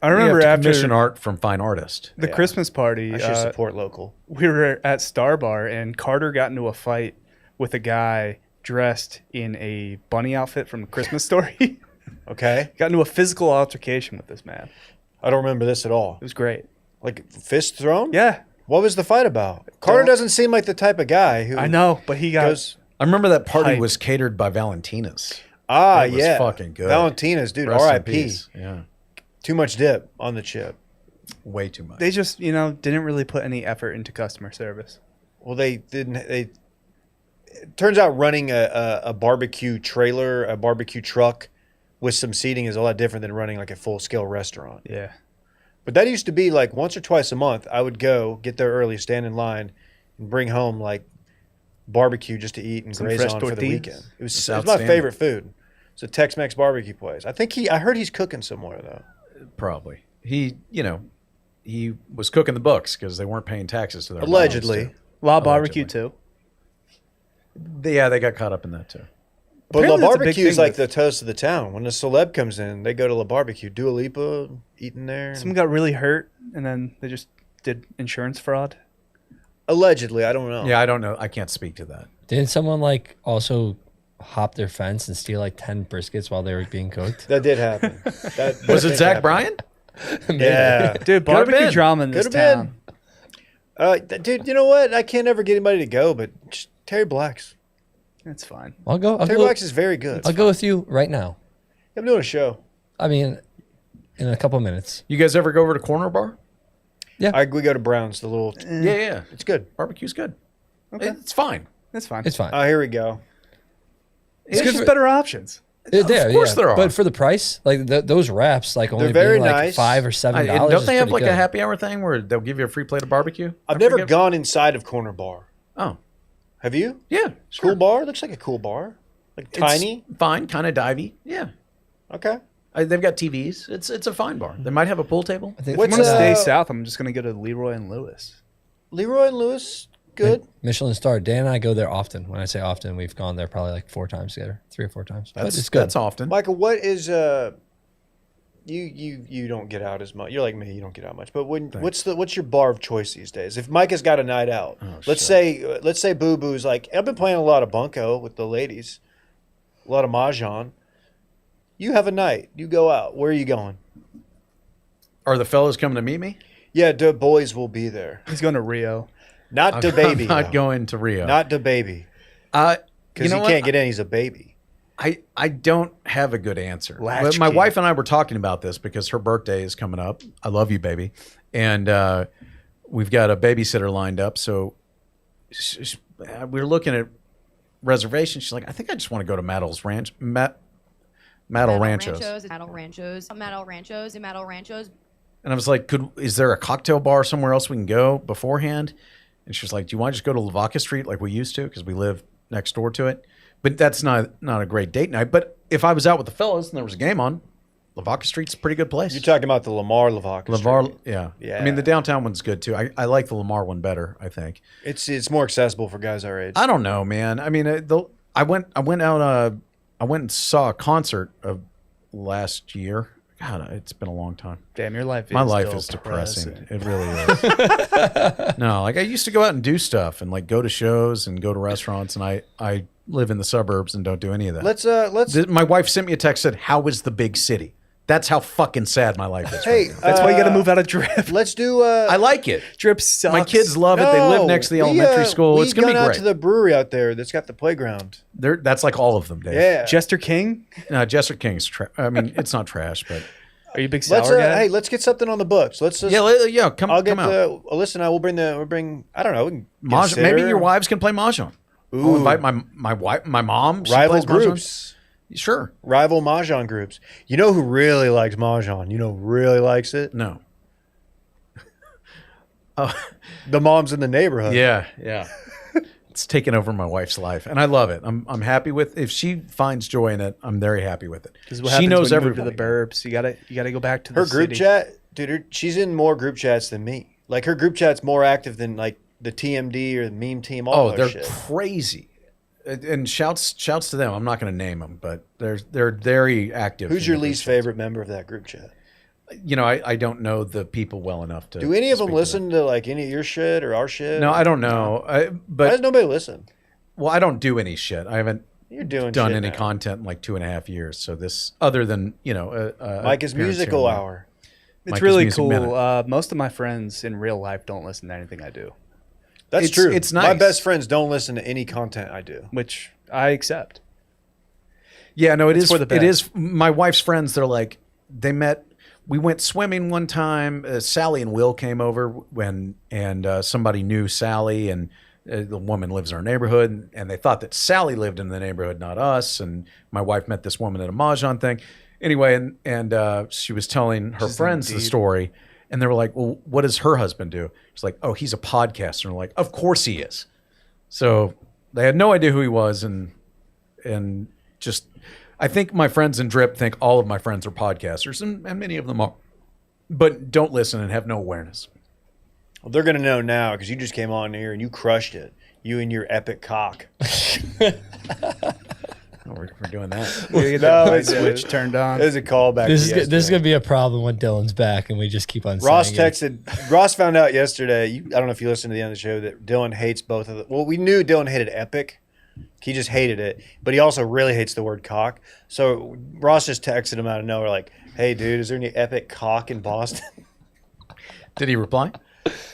I You remember have to after commission art from fine artists. the Yeah. Christmas party, I should support local. we were at Star Bar and Carter got into a fight with a guy dressed in a bunny outfit from a Christmas Story. Okay, Got into a physical altercation with this man. I don't remember this at all. It was great. Like fist thrown? Yeah, What was the fight about? Carter doesn't seem like the type of guy who I know, but he got goes. I remember that party Hype. was catered by Valentina's. Ah, It was yeah, fucking good. Valentina's, dude. Rest in R.I.P. peace. Yeah, Too much dip on the chip. way too much. they just didn't really put any effort into customer service. Well, they didn't. It turns out running a barbecue trailer, a barbecue truck with some seating is a lot different than running like a full scale restaurant. Yeah, But that used to be like once or twice a month. I would go get there early, stand in line, and bring home like barbecue just to eat and Some graze fresh on for the tortillas. weekend. It was my outstanding. favorite food. It's a Tex-Mex barbecue place. I heard he's cooking somewhere though. Probably he was cooking the books because they weren't paying taxes to their Allegedly. mouths, La Barbecue Allegedly. too. Yeah, they got caught up in that too. But La Apparently that's a big Barbecue is thing like with- the toast of the town. When a celeb comes in, they go to La Barbecue. Dua Lipa eating there. Someone got really hurt and then they just did insurance fraud. Allegedly, I don't know. Yeah, I don't know. I can't speak to that. Didn't someone also hop their fence and steal 10 briskets while they were being cooked? That did happen. That Was did it Zach happen. Bryan? Yeah. Dude, Could have barbecue been. drama in this Could have been. town. Dude, you know what? I can't ever get anybody to go, but just Terry Black's. It's fine. I'll go. Terry Black's is very good. I'll go with you right now. I'm doing a show. I mean, in a couple minutes. You guys ever go over to Corner Bar? We go to Brown's, the little. Yeah. It's good. Barbecue's good. Okay. It's fine. It's fine. It's fine. Oh, here we go. It's just better options. There, course there are. But for the price, those wraps, only very being nice. $5 or $7. Don't they have pretty a good. happy hour thing where they'll give you a free plate of barbecue? I've I never forget. gone inside of Corner Bar. Oh, Have you? yeah. Sure. Cool bar? Looks like a cool bar. Like It's tiny. fine, kind of divey. Yeah. Okay. They've got TVs. It's a fine bar. They might have a pool table. I think If I'm What's, going to stay uh, south, I'm just going to go to Leroy and Lewis. Leroy and Lewis, good. Michelin star. Dan and I go there often. When I say often, we've gone there probably 4 times together, 3 or 4 times. But it's good. That's often. Michael, what is you don't get out as much. You're like me, you don't get out much. But what's your bar of choice these days? If Micah's got a night out, let's say Boo Boo's like, I've been playing a lot of bunco with the ladies, a lot of mahjong. You have a night, you go out. Where are you going? Are the fellas coming to meet me? Yeah, the boys will be there. He's going to Rio. Not the baby. I'm not though. going to Rio. Not the baby. Because Because he can't get in. He's a baby. I don't have a good answer. Latchkey. But my wife and I were talking about this because her birthday is coming up. I love you, baby. And we've got a babysitter lined up. So we were looking at reservations. She's like, I think I just want to go to Maddle's Ranch. Maddle Ranchos. Maddle Ranchos. And I was like, is there a cocktail bar somewhere else we can go beforehand? And she was like, do you want to just go to Lavaca Street like we used to? Because we live next door to it. But that's not a great date night. But if I was out with the fellas and there was a game on, Lavaca Street's a pretty good place. You're talking about the Lamar Lavaca Street. Yeah. Yeah. I mean, the downtown one's good too. I like the Lamar one better, I think. It's more accessible for guys our age. I don't know, man. I mean, I went and saw a concert of last year. God, it's been a long time. Damn, your life is My life still is depressing. depressing. It really is. No, I used to go out and do stuff and go to shows and go to restaurants, and I live in the suburbs and don't do any of that. Let's My wife sent me a text, said, how is the big city? That's how fucking sad my life is. Hey, That's why you got to move out of Drip. let's do. I like it. Drip sucks. My kids love it. They live next to the elementary school. It's gonna be out great. to the brewery out there that's got the playground. That's like all of them, Dave. Yeah. Jester King. Jester King's. I mean, it's not trash, but Are you a big sour Let's guy? hey, let's get something on the books. Let's just yeah. Come I'll get out. Alyssa and I will bring I don't know. We can get a Mahjong. Maybe sitter. your wives can play mahjong. I'll invite my wife, my mom. She rival plays mahjong. groups. Sure. Rival mahjong groups. You know who really likes mahjong? You know who really likes it? No. The moms in the neighborhood. Yeah. It's taken over my wife's life, and I love it. I'm happy with. If she finds joy in it, I'm very happy with it. This is what She happens knows when you move everybody. to the burbs. You gotta go back to the Her group city. chat, dude. She's in more group chats than me. Like her group chat's more active than like the TMD or the meme team. All Oh, that they're shit. crazy. And shouts to them. I'm not going to name them, but they're very active. Who's in your the group least chats. favorite member of that group chat? You know, I don't know the people well enough to. Do any of them speak to listen to like any of your shit or our shit? No, I don't know. Why But does nobody listen? well, I don't do any shit. I haven't You're doing done shit any now. content in like 2.5 years. So this, other than Micah's appearance here musical and there. hour. It's Micah's really Music cool. Minute. Most of my friends in real life don't listen to anything I do, That's It's- true. it's My nice. best friends don't listen to any content I do. which I accept. Yeah, no, it It's is. for the It is. best. My wife's friends. They're like, they met. We went swimming one time. Sally and Will came over and somebody knew Sally, and the woman lives in our neighborhood, and they thought that Sally lived in the neighborhood, not us. And my wife met this woman at a mahjong thing. Anyway, and she was telling her friends the indeed. story, and they were like, "Well, what does her husband do?" She's like, "Oh, he's a podcaster." And we're like, "Of course he is." So they had no idea who he was, and just, I think my friends in Drip think all of my friends are podcasters, and many of them are, but don't listen and have no awareness. Well, they're gonna know now because you just came on here and you crushed it. You and your epic cock. Oh, we're doing that. We get No, the light it's- switch turned on. There's a callback. This to is this is yesterday. gonna be a problem when Dillon's back, and we just keep on. Ross saying it. texted. Ross found out yesterday. I don't know if you listened to the end of the show that Dillon hates both of the. Well, we knew Dillon hated epic. He just hated it, but he also really hates the word cock. So Ross just texted him out of nowhere, like, "Hey, dude, is there any epic cock in Boston?" Did he reply?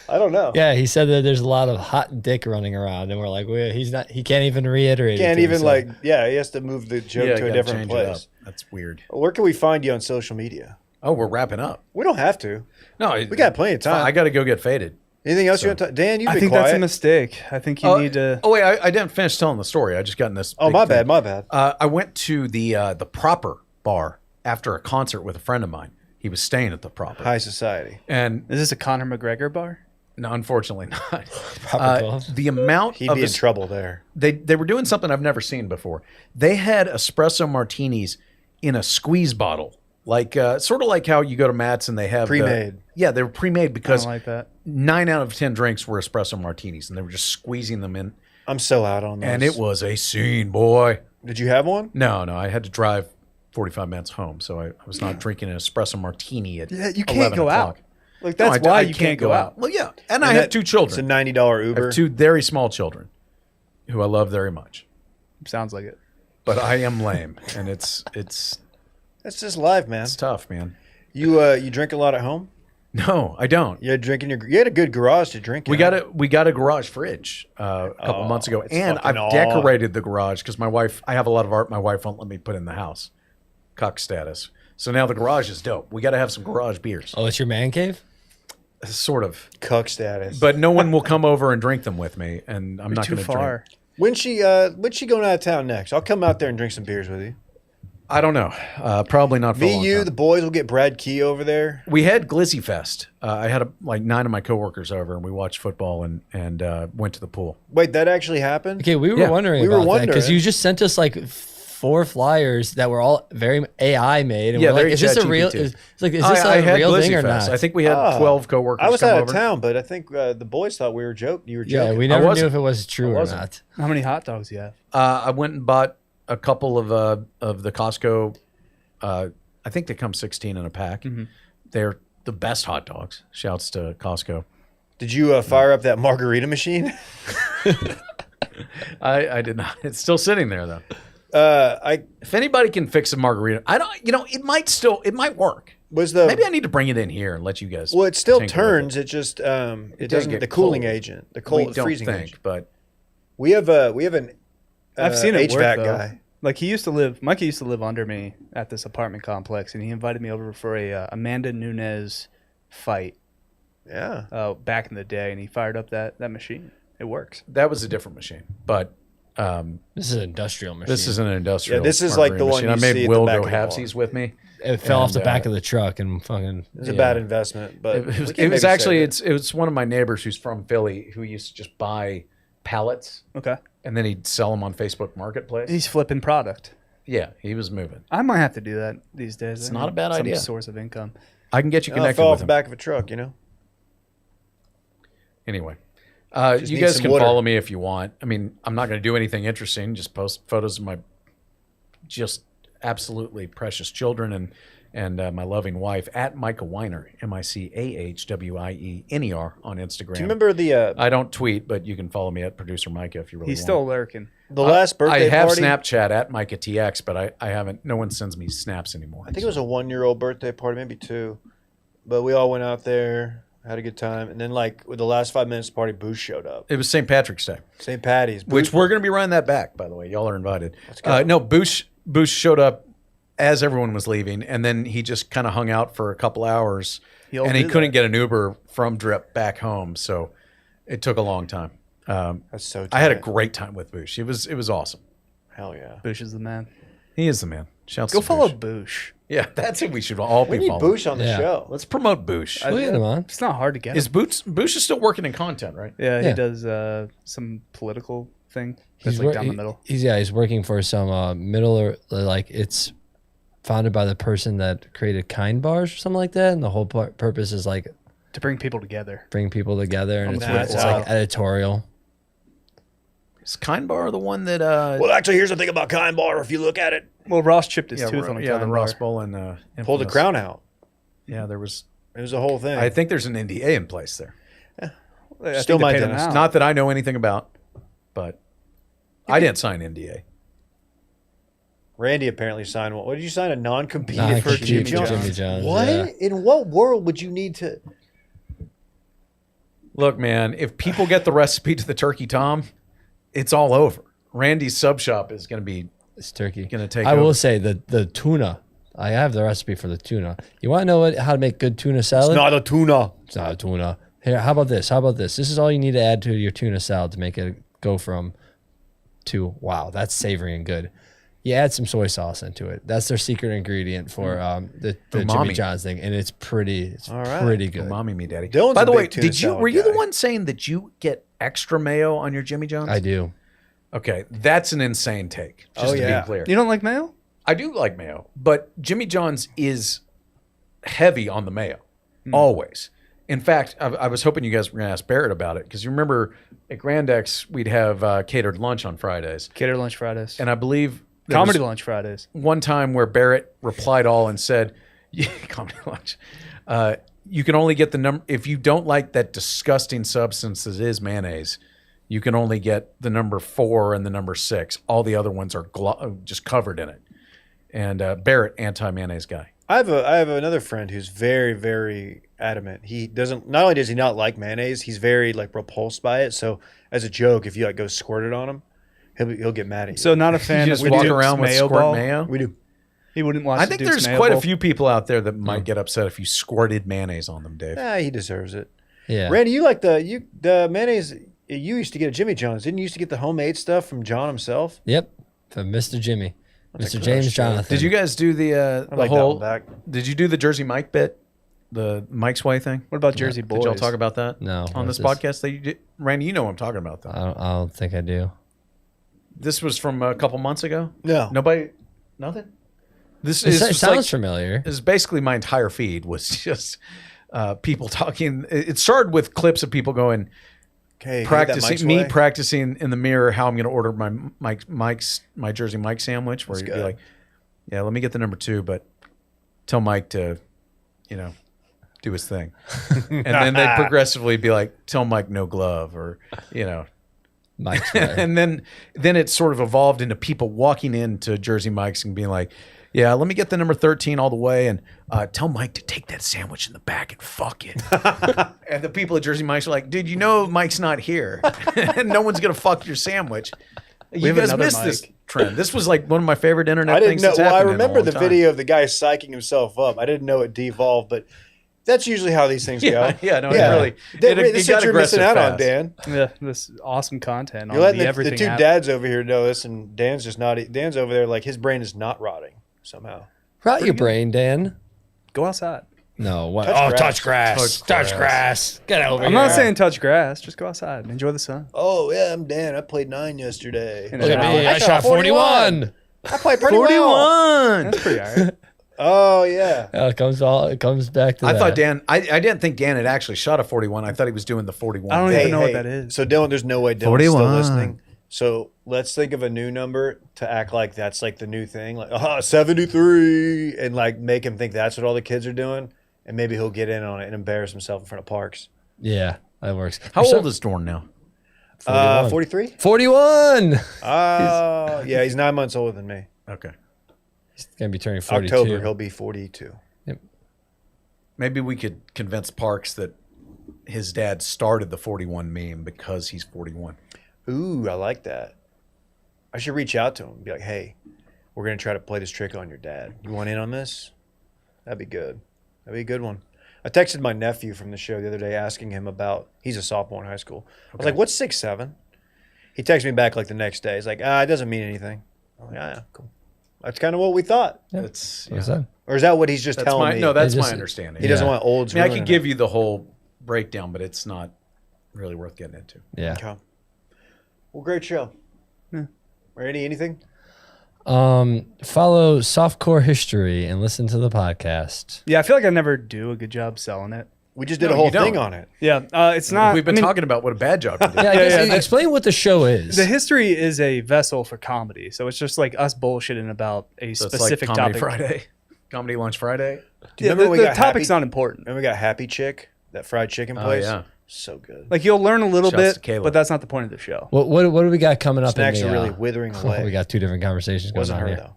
I don't know. Yeah, he said that there's a lot of hot dick running around, and we're like, well, he's not. He can't even reiterate. Can't it to even himself. he has to move the joke to a gotta different change it up. place. That's weird. Where can we find you on social media? Oh, we're wrapping up. We don't have to. No, We got plenty of time. I got to go get faded. Anything else So- you want to? Dan, you've I been think quiet. that's a mistake. I think you need to. Oh wait, I didn't finish telling the story. I just got in this. Oh, big my thing. bad. My bad. I went to the Proper bar after a concert with a friend of mine. He was staying at the Proper, High society. and Is this a Conor McGregor bar? no, unfortunately not. Proper glove. The amount He'd of be in es- trouble there. they were doing something I've never seen before. They had espresso martinis in a squeeze bottle, like sort of like how you go to Matt's and they have Pre-made. Yeah, they were pre-made I because don't like that. 9 out of 10 drinks were espresso martinis, and they were just squeezing them in, I'm so out on those. and it was a scene, boy. Did you have one? No, I had to drive 45 minutes home, so I was not drinking an espresso martini at Yeah, you can't 11 go o'clock. out. Like No, that's why you can't go out. Well, yeah, and I have two It's a children. $90 I Uber. have 2 very small children who I love very much, Sounds like it. but I am lame, and it's That's just live, man. tough, man. You drink a lot at home? No, I don't. You had a good garage to drink in. We got a garage fridge a couple months ago, it's and fucking I've aw. decorated the garage because I have a lot of art my wife won't let me put in the house. Cuck status. So now the garage is dope. We got to have some garage beers, Oh, it's your man cave. sort of. cuck status. But no one will come over and drink them with me, and I'm You're not Oh, too going to far. drink. when's she going out of town next? I'll come out there and drink some beers with you. I don't know. Probably not for a long Me, you, time. the boys will get Brad Key over there. We had Glizzy Fest. I had like 9 of my coworkers over, and we watched football and went to the pool. Wait, that actually happened? Okay, we were Yeah, wondering we were about that because wondering. you just sent us like 4 flyers that were all very AI made, and Yeah, we're like, very is this a real? ChatGPT. Is this I a had real Glizzy thing or Fest. not? I think we had 12 coworkers. I was come out of over. town, but I think the boys thought we were joking. You were yeah, joking. we never knew wasn't. if it was true or wasn't. not. How many hot dogs do you have? I went and bought a couple of the Costco. I think they come 16 in a pack. Mm-hmm. They're the best hot dogs. Shouts to Costco. Did you fire up that margarita machine? I did not. It's still sitting there though. If anybody can fix a margarita, I don't. It might work. Maybe I need to bring it in here and let you guys. Well, it still tinker turns. with It just It it does doesn't. get The cooling cold. agent, the We cold don't freezing think, agent. but We have an I've seen it HVAC work, though. guy. Like Micah used to live under me at this apartment complex, and he invited me over for a Amanda Nunes fight Yeah. back in the day, and he fired up that machine. It works. that was a different machine. But This is an industrial machine. this is an industrial. Yeah, this is like the margarita one machine. you see I at made the Will back go of the bar. halvesies with me. It fell off the And, back of the truck and fucking. It was a bad investment, but It was, we can it was maybe actually save it was one of my neighbors who's from Philly who used to just buy pallets Okay. and then he'd sell them on Facebook Marketplace. He's flipping product. Yeah, he was moving. I might have to do that these days. It's I not a need bad some idea. source of income. I can get you it connected fell off with the him. back of a truck, you know. Anyway, Just you need guys some can water. follow me if you want. I mean, I'm not going to do anything interesting. Just post photos of my just absolutely precious children and my loving wife at Micah Weiner, MicahWiener on Instagram. Do you remember the I don't tweet, but you can follow me at producer Micah if you really He's want. still lurking. last birthday I have party? Snapchat at MicahTX, but I haven't. No one sends me snaps anymore. I think it was a 1-year-old birthday party, maybe 2. But we all went out there, had a good time, and then like with the last 5 minutes of the party, Boosh showed up. It was St. Patrick's Day, St. Patty's, which Boosh- we're going to be running that back. By the way, y'all are invited. go. No, Bush showed up as everyone was leaving, and then he just kind of hung out for a couple hours, He'll and he do couldn't that. get an Uber from Drip back home, so it took a long time. That's so. I had a tight. great time with Bush. It was awesome. Hell yeah. Boosh is the man. He is the man. Shouts Go to follow Boosh. Boosh. Yeah, that's it. We should all We be need following. Boosh on the Yeah. show. Let's promote Bush. Look at him on. It's not hard to get. Is him. Bush is still working in content, right? Yeah, Yeah. he does some political thing. That's like wor- down the middle. He's working for some middle or like it's founded by the person that created Kind Bars or something like that, and the whole purpose is like To bring people together. bring people together, and it's That's like how- editorial. Is Kind Bar the one that? Well, actually, here's the thing about Kind Bar. If you look at it, Well, Ross chipped his yeah, tooth on a the Kind Ross bar. Bowl and pull the infamous- crown out. Yeah, there was. It was the whole thing. I think there's an NDA in place there. I Still think they my paid him dentist. out. Not that I know anything about, but I didn't sign NDA. Randy apparently signed one. What did you sign? A non-compete for Non-compete Jimmy for John's? Jimmy John's, What? yeah. In what world would you need to? Look, man, if people get the recipe to the Turkey Tom, it's all over. Randy's sub shop is going to be. It's turkey. Gonna take I will over. say the tuna. I have the recipe for the tuna. You want to know how to make good tuna salad? Not a tuna. It's not a tuna. Here, how about this? How about this? This is all you need to add to your tuna salad to make it go from to wow, that's savory and good. You add some soy sauce into it. That's their secret ingredient for the Jimmy Umami. John's thing, and it's pretty right. pretty good. Mommy me, daddy. Dillon's By a the big way, tuna salad were you the guy. one saying that you get extra mayo on your Jimmy John's? I do. Okay, that's an insane take. Just Oh, to yeah. be clear. You don't like mayo? I do like mayo, but Jimmy John's is heavy on the mayo, always. In fact, I was hoping you guys were going to ask Barrett about it because you remember at Grandex we'd have catered lunch on Fridays, Cater lunch Fridays. and I believe there Comedy was lunch Fridays. one time where Barrett replied all and said, yeah, "Comedy lunch." You can only get the number if you don't like that disgusting substance that is mayonnaise. You can only get the number 4 and the number 6. All the other ones are just covered in it. And Barrett, anti-mayonnaise guy. I have another friend who's very, very adamant. He doesn't. Not only does he not like mayonnaise, he's very like repulsed by it. So as a joke, if you like go squirt it on him, he'll get mad at you. So not a fan You of just walk Duke's around with mayo squirt ball? mayo. we do. He wouldn't watch I the think Duke's there's mayo quite a bowl? few people out there that might get upset if you squirted mayonnaise on them, Dave. He deserves it. Yeah. Randy, you like the mayonnaise you used to get at Jimmy John's? Didn't you used to get the homemade stuff from John himself? Yep. From Mr. Jimmy. That's a Mr. gross James joke. Jonathan. Did you guys do the I like that whole? one back. Did you do the Jersey Mike bit, the Mike's Way thing? What about Jersey Boys? Did y'all talk about that? No, on what's this this? podcast that you did? Randy, you know what I'm talking about, though. I don't think I do. This was from a couple months ago. No. Nobody, nothing. This It is just sounds like, familiar. is basically my entire feed was just people talking. It started with clips of people going Okay, practicing practicing in the mirror how I'm going to order my Jersey Mike sandwich. Where That's you'd be good. like, yeah, let me get the number 2, but tell Mike to, do his thing. And then they'd progressively be like, tell Mike no glove or, Mike's way. And then it sort of evolved into people walking into Jersey Mike's and being like, yeah, let me get the number 13 all the way and tell Mike to take that sandwich in the back and fuck it. And the people at Jersey Mike's are like, dude, you know Mike's not here. And no one's going to fuck your sandwich. You have guys another missed Mike. this trend. This was like one of my favorite internet I didn't things know. that's Well, I happened in a remember long the time. video of the guy psyching himself up. I didn't know it devolved, but that's usually how these things go. Yeah, no, it really. This is got what you're missing aggressive out on, fast. Dan. Yeah, this awesome content. You're on letting the the everything two app. dads over here know this, and Dan's just not. Dan's over there like his brain is not rotting somehow. Rot your brain, Dan. Go outside. No. What? Touch grass. Touch grass. Get over I'm here. not saying touch grass. Just go outside and enjoy the sun. Oh yeah, I'm Dan. I played 9 yesterday. In a Look at shower. me. I shot 41. I played pretty well. That's pretty alright. Oh yeah. It comes back to I that. thought Dan, I didn't think Dan had actually shot a 41. I thought he was doing the 41. I don't even know what that is. So Dylan, there's no way Dylan's 41. still listening. So let's think of a new number to act like that's like the new thing, like 73, and like make him think that's what all the kids are doing, and maybe he'll get in on it and embarrass himself in front of Parks. Yeah, that works. How old is Dorn now? 43. 41. Oh yeah, he's 9 months older than me. Okay. He's gonna be turning 42. October he'll be 42. Maybe we could convince Parks that his dad started the 41 meme because he's 41. Ooh, I like that. I should reach out to him and be like, hey, we're going to try to play this trick on your dad. You want in on this? That'd be good. That'd be a good one. I texted my nephew from the show the other day asking him about, he's a sophomore in high school. I was like, what's 6'7"? He texted me back like the next day. He's like, it doesn't mean anything. I'm like, yeah, cool. That's kind of what we thought. That's What's that? Or is that what he's just That's telling my me? no. That's They my just- understanding. He doesn't Yeah. want olds. I mean, I ruining could give it. you the whole breakdown, but it's not really worth getting into. Yeah. Okay. Well, great show. Randy, anything? Follow Softcore History and listen to the podcast. Yeah, I feel like I never do a good job selling it. We just did No, a whole you don't. thing on it. Yeah, it's not. We've been I mean, talking about what a bad job you did. Yeah, I guess yeah. explain what the show is. The history is a vessel for comedy, so it's just like us bullshitting about a So it's specific like Comedy topic. Friday, Comedy Lunch Friday. Do you Yeah, remember the we got topic's Happy, not important. Remember we got Happy Chick, that fried chicken Oh, place? yeah. So good. Like you'll learn a little Shouts to bit, Caleb. but that's not the point of the show. what do we got coming up? Snacks in the, are really withering away. we got two different conversations going Wasn't on her here.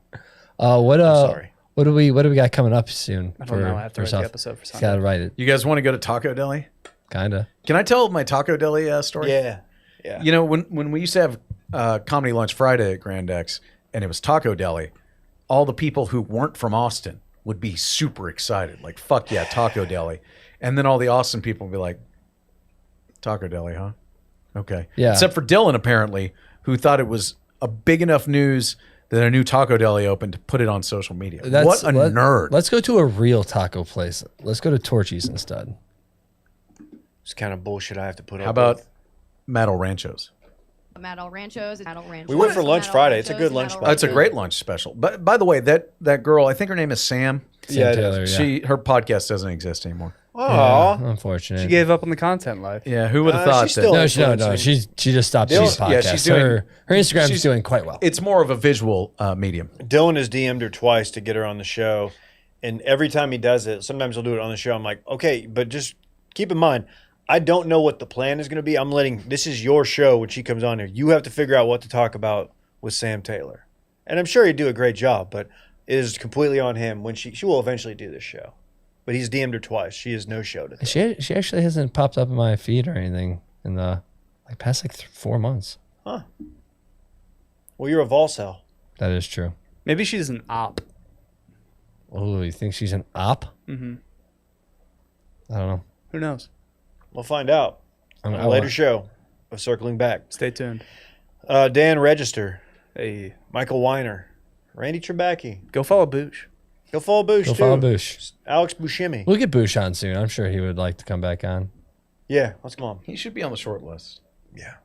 though. What sorry. what do we got coming up soon? I don't know. I have to write the episode for Got to Sunday. write it, You guys want to go to Taco Deli? kinda. Can I tell my Taco Deli story? Yeah. Yeah. You know, when we used to have Comedy Lunch Friday at Grandex, and it was Taco Deli, all the people who weren't from Austin would be super excited, like "fuck yeah, Taco Deli," and then all the Austin people would be like, "Taco Deli, huh? Okay." Yeah. Except for Dillon, apparently, who thought it was a big enough news that a new Taco Deli opened to put it on social media. What a nerd! Let's go to a real taco place. Let's go to Torchy's instead. It's kind of bullshit I have to put up How about with. Madel Ranchos? Madel Ranchos. Madel Ranchos. We went for lunch Madel Friday. It's a Ranchos, good lunch Madel spot. It's a Ranchos. great lunch special. But by the way, that girl, I think her name is Sam. Yeah, it Taylor, is. Her podcast doesn't exist anymore. Aw. Unfortunate. She gave up on the content life. Yeah, who would have thought she's that? still- no, influencing. she just stopped Dylan- she's podcast. yeah, she's doing- her Instagram's she's- doing quite well. It's more of a visual medium. Dylan has DM'd her twice to get her on the show. And every time he does it, sometimes he'll do it on the show. I'm like, okay, but just keep in mind, I don't know what the plan is going to be. This is your show when she comes on here. You have to figure out what to talk about with Sam Taylor. And I'm sure he'd do a great job, but it is completely on him when she will eventually do this show. But he's DM'd her twice. She has no show to She actually hasn't popped up in my feed or anything in the past 4 months. Well, you're a Volcel. That is true. Maybe she's an op. Oh, you think she's an op? Mm-hmm. I don't know. Who knows? We'll find out on a later show of Circling Back. Stay tuned. Dan Register, Hey, Michael Weiner, Randy Trebacki. go follow Boosh. Go follow Boosh, Go too. follow Boosh. Alex Buscemi. We'll get Boosh on soon. I'm sure he would like to come back on. Yeah, let's come on. He should be on the short list. Yeah.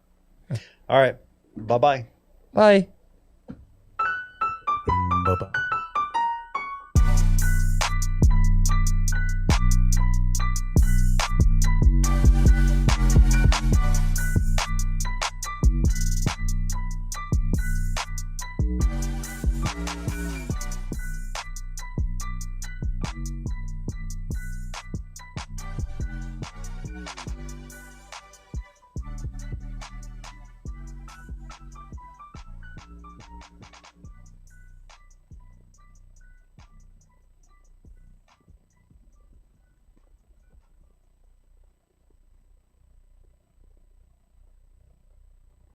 All right. Bye-bye. Bye.